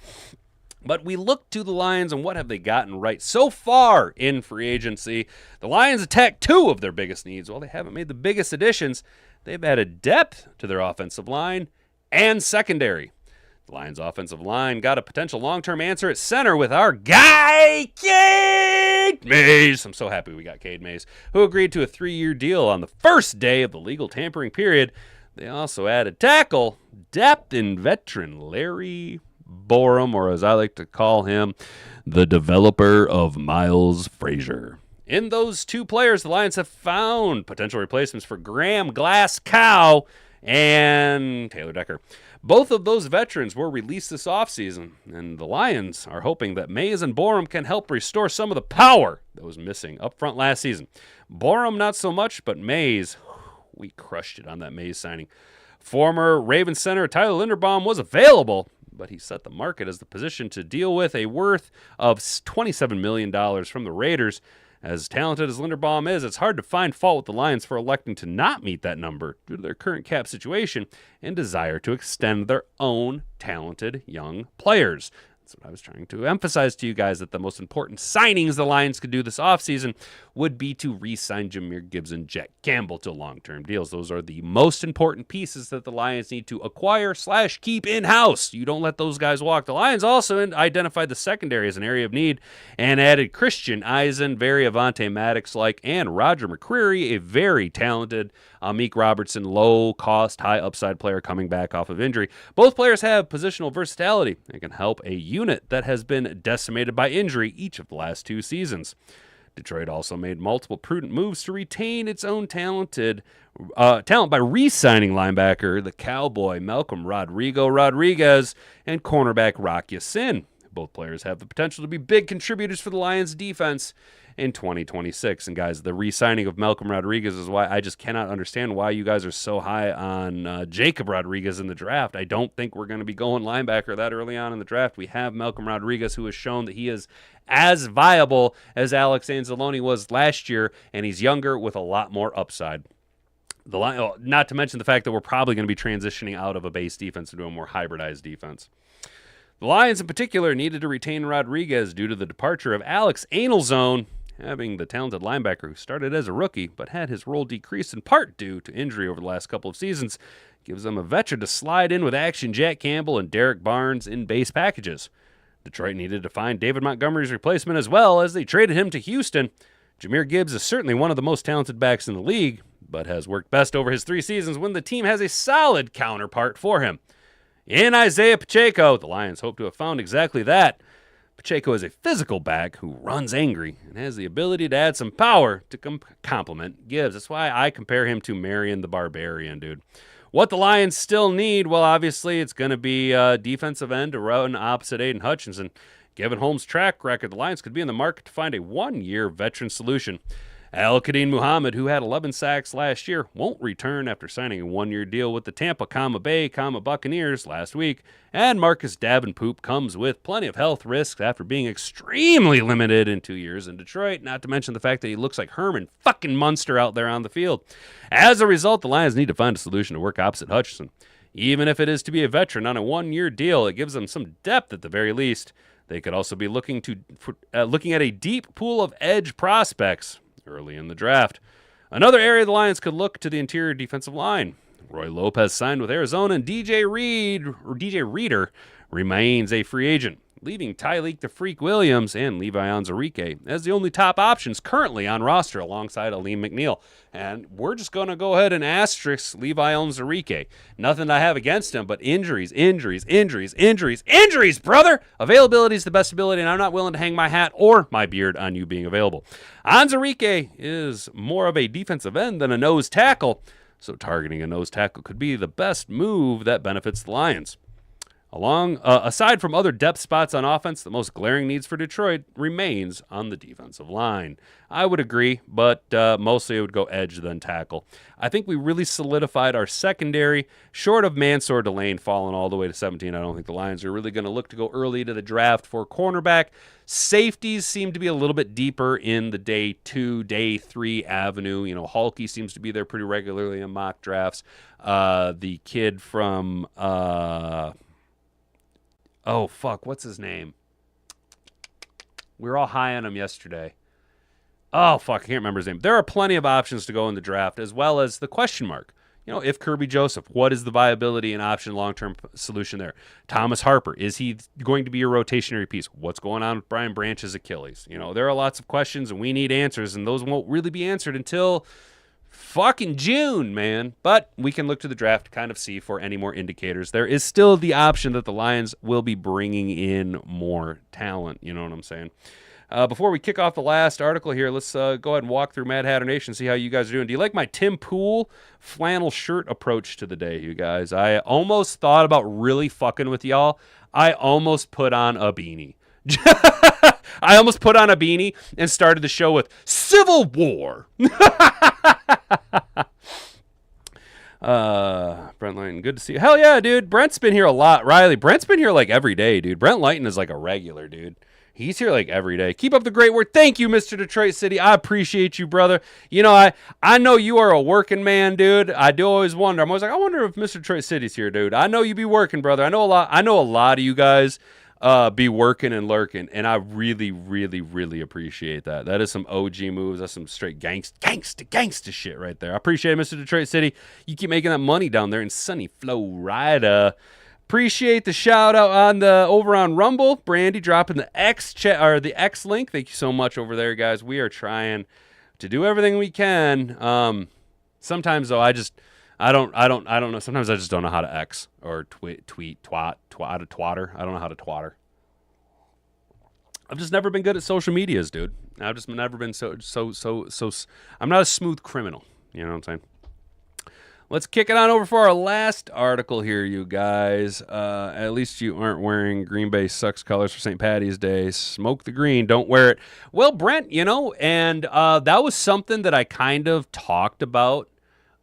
But we look to the Lions and what have they gotten right so far in free agency? The Lions attack two of their biggest needs. While they haven't made the biggest additions, they've added depth to their offensive line and secondary. The Lions' offensive line got a potential long-term answer at center with our guy, Cade Mays. I'm so happy we got Cade Mays, who agreed to a 3-year deal on the first day of the legal tampering period. They also added tackle, depth, and veteran Larry Borum, or as I like to call him, the developer of Miles Frazier. In those two players, the Lions have found potential replacements for Graham Glasgow and Taylor Decker. Both of those veterans were released this offseason, and the Lions are hoping that Mays and Borum can help restore some of the power that was missing up front last season. Borum not so much, but Mays, we crushed it on that Mays signing. Former Ravens center Tyler Linderbaum was available, but he set the market as the position to deal with a worth of $27 million from the Raiders. As talented as Linderbaum is, it's hard to find fault with the Lions for electing to not meet that number due to their current cap situation and desire to extend their own talented young players. That's what I was trying to emphasize to you guys, that the most important signings the Lions could do this offseason would be to re-sign Jahmyr Gibbs and Jack Campbell to long-term deals. Those are the most important pieces that the Lions need to acquire/keep in-house. You don't let those guys walk. The Lions also identified the secondary as an area of need and added Christian Eisen, very Avonte Maddox-like, and Roger McCreary, a very talented Amik Robertson, low-cost, high-upside player coming back off of injury. Both players have positional versatility and can help a unit that has been decimated by injury each of the last 2 seasons. Detroit also made multiple prudent moves to retain its own talent by re-signing linebacker, the Cowboy Malcolm Rodriguez, and cornerback Rock Ya-Sin. Both players have the potential to be big contributors for the Lions defense in 2026. And guys, the re-signing of Malcolm Rodriguez is why I just cannot understand why you guys are so high on Jacob Rodriguez in the draft. I don't think we're going to be going linebacker that early on in the draft. We have Malcolm Rodriguez, who has shown that he is as viable as Alex Anzalone was last year, and he's younger with a lot more upside. Not to mention the fact that we're probably going to be transitioning out of a base defense into a more hybridized defense. The Lions in particular needed to retain Rodriguez due to the departure of Alex Anzalone, having the talented linebacker who started as a rookie but had his role decreased in part due to injury over the last couple of seasons, gives them a veteran to slide in with action Jack Campbell and Derek Barnes in base packages. Detroit needed to find David Montgomery's replacement as well, as they traded him to Houston. Jahmyr Gibbs is certainly one of the most talented backs in the league, but has worked best over his 3 seasons when the team has a solid counterpart for him. In Isaiah Pacheco, the Lions hope to have found exactly that. Pacheco is a physical back who runs angry and has the ability to add some power to complement Gibbs. That's why I compare him to Marion the Barbarian, dude. What the Lions still need, well, obviously it's going to be a defensive end to run opposite Aiden Hutchinson. Given Holmes' track record, the Lions could be in the market to find a 1-year veteran solution. Al-Qadim Muhammad, who had 11 sacks last year, won't return after signing a 1-year deal with the Tampa Bay Buccaneers last week, and Marcus Davenport comes with plenty of health risks after being extremely limited in 2 years in Detroit, not to mention the fact that he looks like Herman fucking Munster out there on the field. As a result, the Lions need to find a solution to work opposite Hutchinson. Even if it is to be a veteran on a 1-year deal, it gives them some depth at the very least. They could also be looking at a deep pool of edge prospects early in the draft. Another area the Lions could look to the interior defensive line. Roy Lopez signed with Arizona, and DJ Reader remains a free agent, leaving Tyleek the Freak Williams and Levi Onwuzurike as the only top options currently on roster alongside Aleem McNeil. And we're just going to go ahead and asterisk Levi Onwuzurike. Nothing I have against him, but injuries, brother! Availability is the best ability, and I'm not willing to hang my hat or my beard on you being available. Onwuzurike is more of a defensive end than a nose tackle, so targeting a nose tackle could be the best move that benefits the Lions. Aside from other depth spots on offense, the most glaring needs for Detroit remains on the defensive line. I would agree, but mostly it would go edge then tackle. I think we really solidified our secondary. Short of Mansour Delane falling all the way to 17, I don't think the Lions are really going to look to go early to the draft for cornerback. Safeties seem to be a little bit deeper in the day 2, day 3 avenue. You know, Halkey seems to be there pretty regularly in mock drafts. The kid from... oh, fuck, what's his name? We were all high on him yesterday. Oh, fuck, I can't remember his name. There are plenty of options to go in the draft, as well as the question mark. You know, if Kirby Joseph, what is the viability and option long-term solution there? Thomas Harper, is he going to be a rotationary piece? What's going on with Brian Branch's Achilles? You know, there are lots of questions, and we need answers, and those won't really be answered until fucking June, man. But we can look to the draft to kind of see for any more indicators. There is still the option that the Lions will be bringing in more talent. You know what I'm saying? Before we kick off the last article here, let's go ahead and walk through Mad Hatter Nation, see how you guys are doing. Do you like my Tim Pool flannel shirt approach to the day, you guys? I almost thought about really fucking with y'all. I almost put on a beanie. I almost put on a beanie and started the show with Civil War. Brent Lighton, good to see you. Hell yeah, dude. Brent's been here a lot. Riley, Brent's been here like every day, dude. Brent Lighton is like a regular, dude. He's here like every day. Keep up the great work. Thank you, Mr. Detroit City. I appreciate you, brother. You know, I know you are a working man, dude. I do always wonder. I'm always like, I wonder if Mr. Detroit City's here, dude. I know you be working, brother. I know a lot of you guys be working and lurking, and I really, really, really appreciate that. That is some OG moves. That's some straight gangsta shit right there. I appreciate it, Mr. Detroit City. You keep making that money down there in sunny Florida. Appreciate the shout out on the over on Rumble. Brandy dropping the X chat or the X link. Thank you so much over there, guys. We are trying to do everything we can. Sometimes though, I don't know. Sometimes I just don't know how to X or tweet, twatter. I don't know how to twatter. I've just never been good at social medias, dude. I've just never been so. I'm not a smooth criminal. You know what I'm saying? Let's kick it on over for our last article here, you guys. At least you aren't wearing Green Bay sucks colors for St. Patty's Day. Smoke the green. Don't wear it. Well, Brent, and that was something that I kind of talked about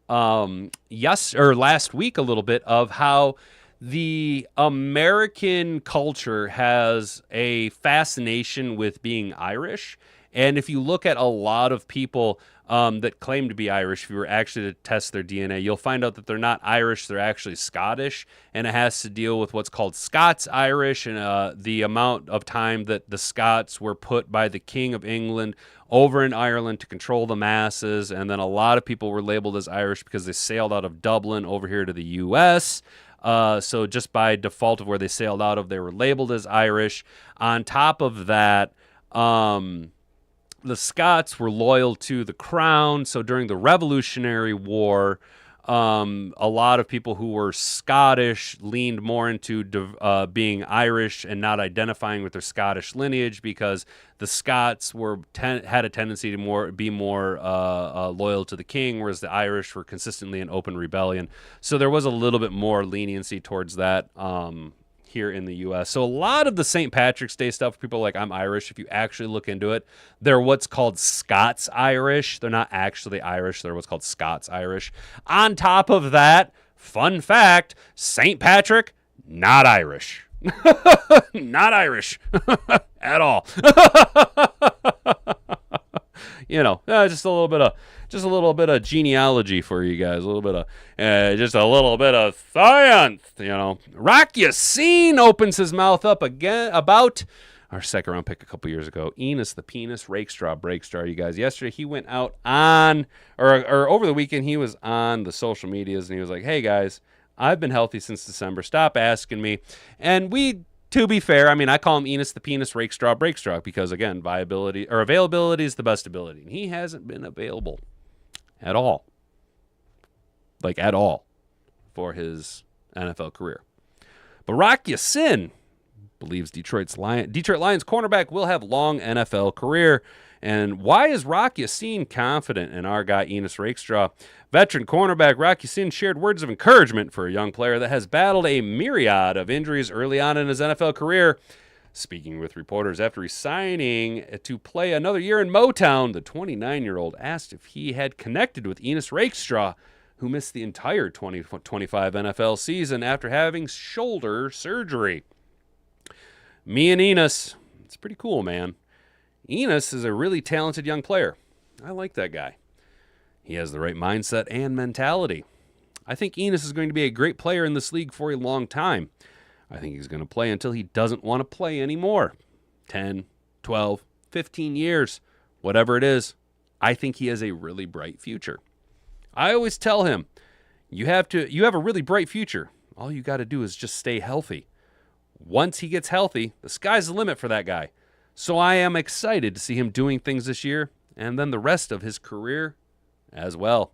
last week a little bit, of how the American culture has a fascination with being Irish. And if you look at a lot of people that claim to be Irish, if you were actually to test their DNA, you'll find out that they're not Irish, they're actually Scottish. And it has to deal with what's called Scots-Irish, and the amount of time that the Scots were put by the King of England over in Ireland to control the masses. And then a lot of people were labeled as Irish because they sailed out of Dublin over here to the U.S., so just by default of where they sailed out of, they were labeled as Irish. On top of that, the Scots were loyal to the crown. So during the Revolutionary War, a lot of people who were Scottish leaned more into being Irish and not identifying with their Scottish lineage, because the Scots had a tendency to be more loyal to the king, whereas the Irish were consistently in open rebellion. So there was a little bit more leniency towards that here in the U.S. So a lot of the St. Patrick's Day stuff, people are like, I'm Irish. If you actually look into it, they're what's called Scots-Irish. They're not actually Irish. They're what's called Scots-Irish. On top of that, fun fact, St. Patrick, not Irish. Not Irish at all. Just a little bit of genealogy for you guys, just a little bit of science. Rock Ya-Sin opens his mouth up again about our second round pick a couple years ago, Enos the Penis Rakestraw Breakstar. You guys, yesterday he went out on, or over the weekend he was on the social medias, and he was like, "Hey guys, I've been healthy since December. Stop asking me." And to be fair, I call him Enos the Penis Rakestraw Breakstar because, again, availability is the best ability. And he hasn't been available at all. Like, at all for his NFL career. But Rock Ya-Sin believes Detroit Lions cornerback will have long NFL career. And why is Rock Ya-Sin confident in our guy Enos Rakestraw? Veteran cornerback Rock Ya-Sin shared words of encouragement for a young player that has battled a myriad of injuries early on in his NFL career. Speaking with reporters after resigning to play another year in Motown, the 29-year-old asked if he had connected with Enos Rakestraw, who missed the entire 2025 NFL season after having shoulder surgery. Me and Enos, it's pretty cool, man. Enos is a really talented young player. I like that guy. He has the right mindset and mentality. I think Enos is going to be a great player in this league for a long time. I think he's going to play until he doesn't want to play anymore. 10, 12, 15 years, whatever it is. I think he has a really bright future. I always tell him, you have a really bright future. All you got to do is just stay healthy. Once he gets healthy, the sky's the limit for that guy. So I am excited to see him doing things this year and then the rest of his career as well.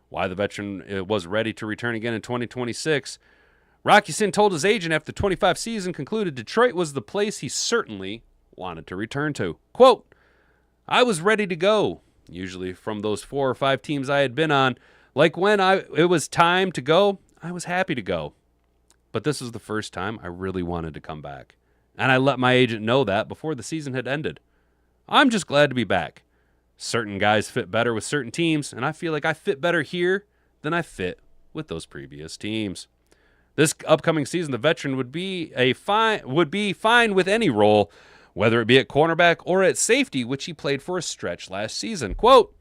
Why the veteran was ready to return again in 2026. Rock Ya-Sin told his agent after the 25 season concluded Detroit was the place he certainly wanted to return to. Quote, "I was ready to go, usually from those 4 or 5 teams I had been on. Like when it was time to go, I was happy to go. But this was the first time I really wanted to come back. And I let my agent know that before the season had ended. I'm just glad to be back. Certain guys fit better with certain teams, and I feel like I fit better here than I fit with those previous teams. This upcoming season, the veteran would be fine with any role, whether it be at cornerback or at safety, which he played for a stretch last season. Quote,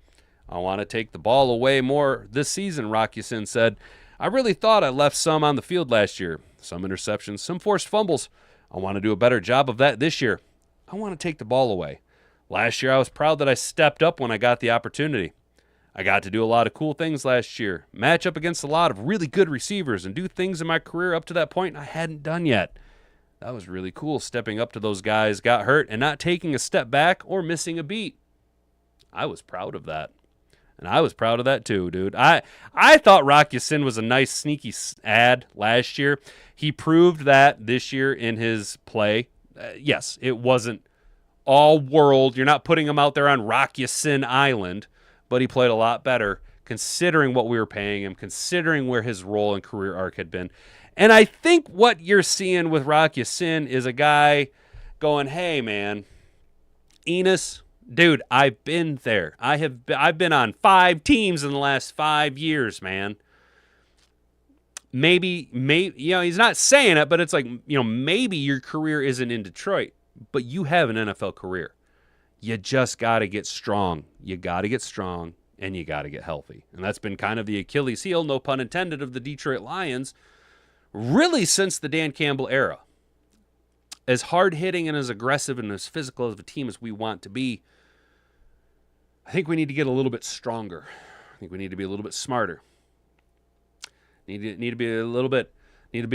I want to take the ball away more this season, Rock Ya-Sin said. I really thought I left some on the field last year. Some interceptions, some forced fumbles. I want to do a better job of that this year. I want to take the ball away. Last year, I was proud that I stepped up when I got the opportunity. I got to do a lot of cool things last year, match up against a lot of really good receivers, and do things in my career up to that point I hadn't done yet. That was really cool, stepping up to those guys, got hurt, and not taking a step back or missing a beat. I was proud of that. And I was proud of that too, dude. I thought Rock Ya-Sin was a nice, sneaky ad last year. He proved that this year in his play. Yes, it wasn't all world. You're not putting him out there on Rock Ya-Sin Island, but he played a lot better considering what we were paying him, considering where his role and career arc had been. And I think what you're seeing with Rock Ya-Sin is a guy going, hey, man, Enos, dude, I've been there. I've been on 5 teams in the last 5 years, man. Maybe, he's not saying it, but it's like, maybe your career isn't in Detroit, but you have an NFL career. You just got to get strong. You got to get strong, and you got to get healthy. And that's been kind of the Achilles heel, no pun intended, of the Detroit Lions, really since the Dan Campbell era. As hard-hitting and as aggressive and as physical of a team as we want to be, I think we need to get a little bit stronger. I think we need to be a little bit smarter. Need to be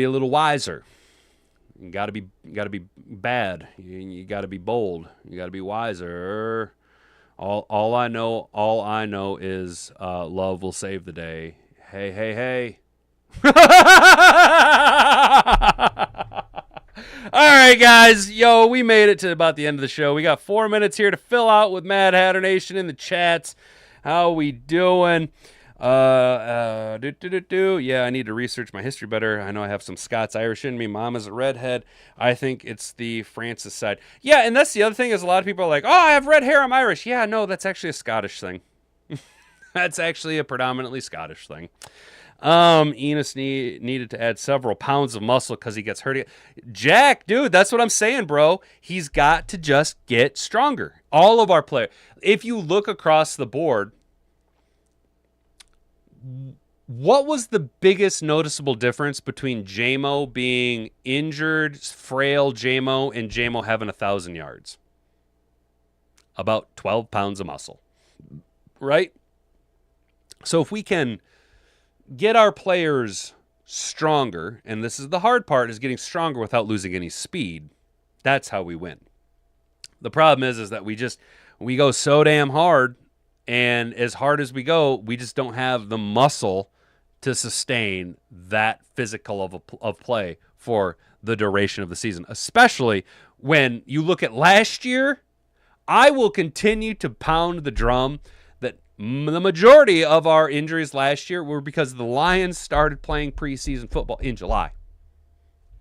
a little wiser. You got to be bad. You got to be bold. You got to be wiser. All I know is love will save the day. Hey, hey, hey. All right, guys. Yo, we made it to about the end of the show. We got 4 minutes here to fill out with Mad Hatter Nation in the chats. How we doing? Yeah, I need to research my history better. I know I have some Scots Irish in me. Mom is a redhead. I think it's the Francis side. Yeah, and that's the other thing is a lot of people are like, oh, I have red hair, I'm Irish. Yeah, no, that's actually a Scottish thing. That's actually a predominantly Scottish thing. Enos needed to add several pounds of muscle because he gets hurt. Jack, dude, that's what I'm saying, bro. He's got to just get stronger. All of our players. If you look across the board, what was the biggest noticeable difference between JMO being injured, frail JMO, and JMO having 1,000 yards? About 12 pounds of muscle, right? So if we can get our players stronger, and this is the hard part, is getting stronger without losing any speed, that's how we win. The problem is that we go so damn hard, and as hard as we go, we just don't have the muscle to sustain that physical of play for the duration of the season, especially when you look at last year. I will continue to pound the drum that the majority of our injuries last year were because the Lions started playing preseason football in July.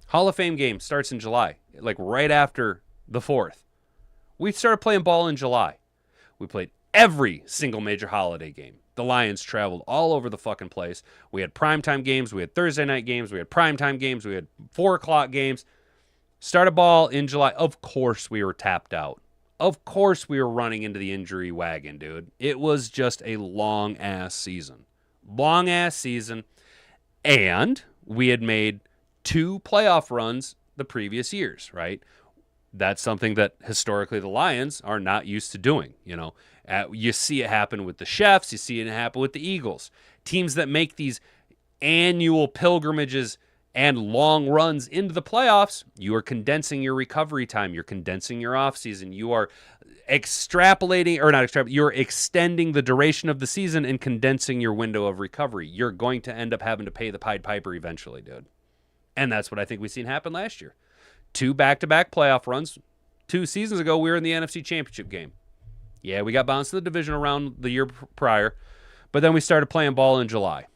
Hall of Fame game starts in July, like right after the 4th. We started playing ball in July. We played every single major holiday game. The Lions traveled all over the fucking place. We had primetime games. We had Thursday night games. We had primetime games. We had 4 o'clock games. Started ball in July. Of course we were tapped out. Of course we were running into the injury wagon, dude. It was just a long-ass season. Long-ass season. And we had made 2 playoff runs the previous years, right? That's something that historically the Lions are not used to doing, You see it happen with the Chefs. You see it happen with the Eagles. Teams that make these annual pilgrimages and long runs into the playoffs, you are condensing your recovery time. You're condensing your offseason. You are you're extending the duration of the season and condensing your window of recovery. You're going to end up having to pay the Pied Piper eventually, dude. And that's what I think we've seen happen last year. 2 back-to-back playoff runs. 2 seasons ago, we were in the NFC Championship game. Yeah, we got bounced to the divisional round the year prior, but then we started playing ball in July.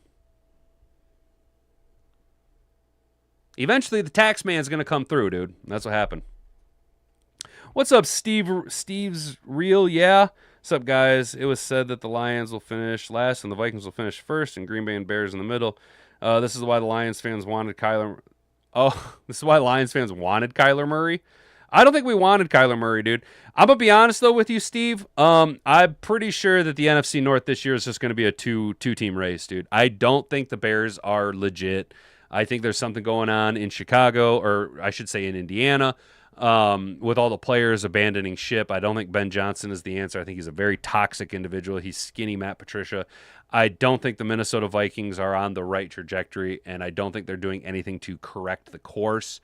Eventually, the tax man's going to come through, dude. That's what happened. What's up, Steve? Steve's real, yeah. What's up, guys? It was said that the Lions will finish last and the Vikings will finish first, and Green Bay and Bears in the middle. This is why the Lions fans wanted Kyler. Oh, this is why Lions fans wanted Kyler Murray. I don't think we wanted Kyler Murray, dude. I'm going to be honest, though, with you, Steve. I'm pretty sure that the NFC North this year is just going to be a two-team race, dude. I don't think the Bears are legit. I think there's something going on in Chicago, or I should say in Indiana, with all the players abandoning ship. I don't think Ben Johnson is the answer. I think he's a very toxic individual. He's skinny Matt Patricia. I don't think the Minnesota Vikings are on the right trajectory, and I don't think they're doing anything to correct the course.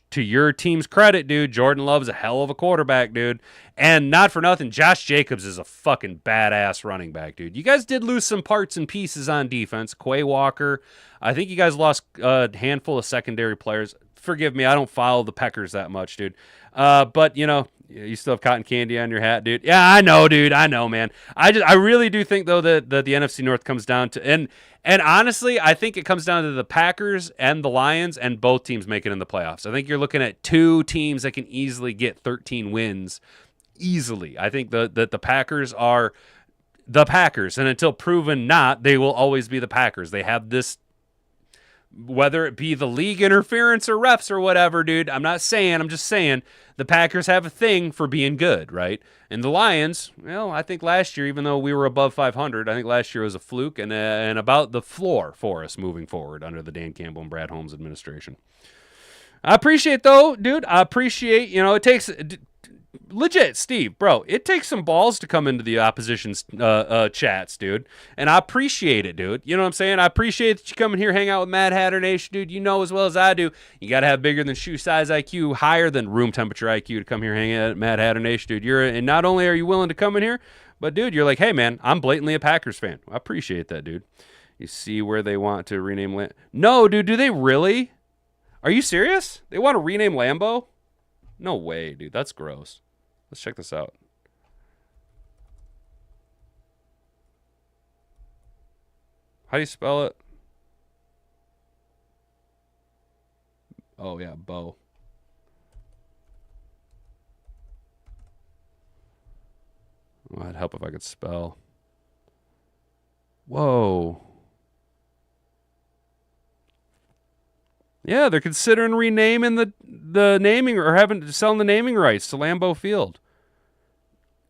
To your team's credit, dude, Jordan Love's a hell of a quarterback, dude. And not for nothing, Josh Jacobs is a fucking badass running back, dude. You guys did lose some parts and pieces on defense. Quay Walker. I think you guys lost a handful of secondary players. Forgive me, I don't follow the Packers that much, dude. But, you still have cotton candy on your hat, dude. Yeah, I know, dude. I know, man. I really do think, though, that the NFC North comes down to... And honestly, I think it comes down to the Packers and the Lions, and both teams make it in the playoffs. I think you're looking at two teams that can easily get 13 wins easily. I think that the Packers are the Packers, and until proven not, they will always be the Packers. They have this, whether it be the league interference or refs or whatever, dude, I'm just saying the Packers have a thing for being good, right? And the Lions, well, I think last year, even though we were above 500, I think last year was a fluke and about the floor for us moving forward under the Dan Campbell and Brad Holmes administration. I appreciate, though, dude, it takes... Legit, Steve, bro, it takes some balls to come into the opposition's chats, dude. And I appreciate it, dude. You know what I'm saying? I appreciate that you come in here, hang out with Mad Hatter Nation, dude. You know as well as I do, you got to have bigger than shoe size IQ, higher than room temperature IQ to come here hang out at Mad Hatter Nation, dude. And not only are you willing to come in here, but, dude, you're like, hey, man, I'm blatantly a Packers fan. I appreciate that, dude. You see where they want to rename No, dude, do they really? Are you serious? They want to rename Lambeau? No way, dude. That's gross. Let's check this out. How do you spell it? Oh, yeah, Bo. Well, that'd help if I could spell. Whoa. Yeah, they're considering renaming the naming or selling the naming rights to Lambeau Field.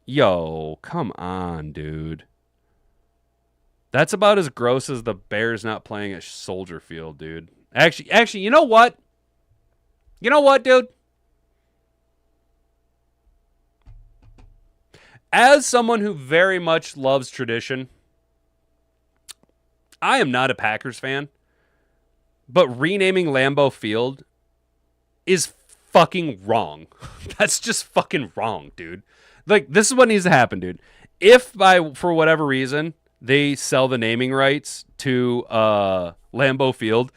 Yo, come on, dude. That's about as gross as the Bears not playing at Soldier Field, dude. Actually, you know what? You know what, dude? As someone who very much loves tradition, I am not a Packers fan. But renaming Lambeau Field is fucking wrong. That's just fucking wrong, dude. Like, this is what needs to happen, dude. If for whatever reason they sell the naming rights to Lambeau Field,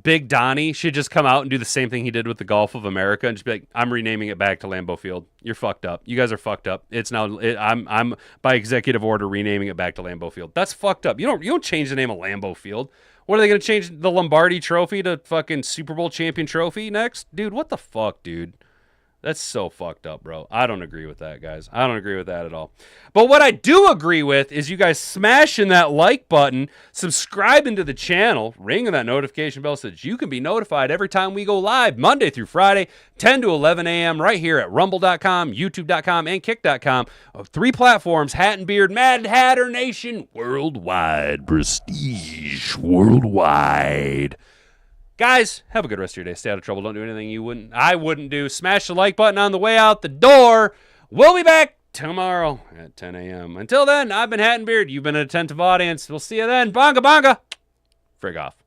Big Donnie should just come out and do the same thing he did with the Gulf of America and just be like, I'm renaming it back to Lambeau Field. You're fucked up. You guys are fucked up. I'm by executive order renaming it back to Lambeau Field. That's fucked up. You don't change the name of Lambeau Field. What are they going to change the Lombardi Trophy to fucking Super Bowl champion trophy next? Dude, what the fuck, dude? That's so fucked up, bro. I don't agree with that, guys. I don't agree with that at all. But what I do agree with is you guys smashing that like button, subscribing to the channel, ringing that notification bell so that you can be notified every time we go live, Monday through Friday, 10 to 11 a.m., right here at rumble.com, youtube.com, and kick.com. Of 3 platforms, Hat and Beard, Mad Hatter Nation, worldwide, prestige, worldwide. Guys, have a good rest of your day. Stay out of trouble. Don't do anything I wouldn't do. Smash the like button on the way out the door. We'll be back tomorrow at 10 a.m. Until then, I've been Hat and Beard. You've been an attentive audience. We'll see you then. Bonga bonga. Frig off.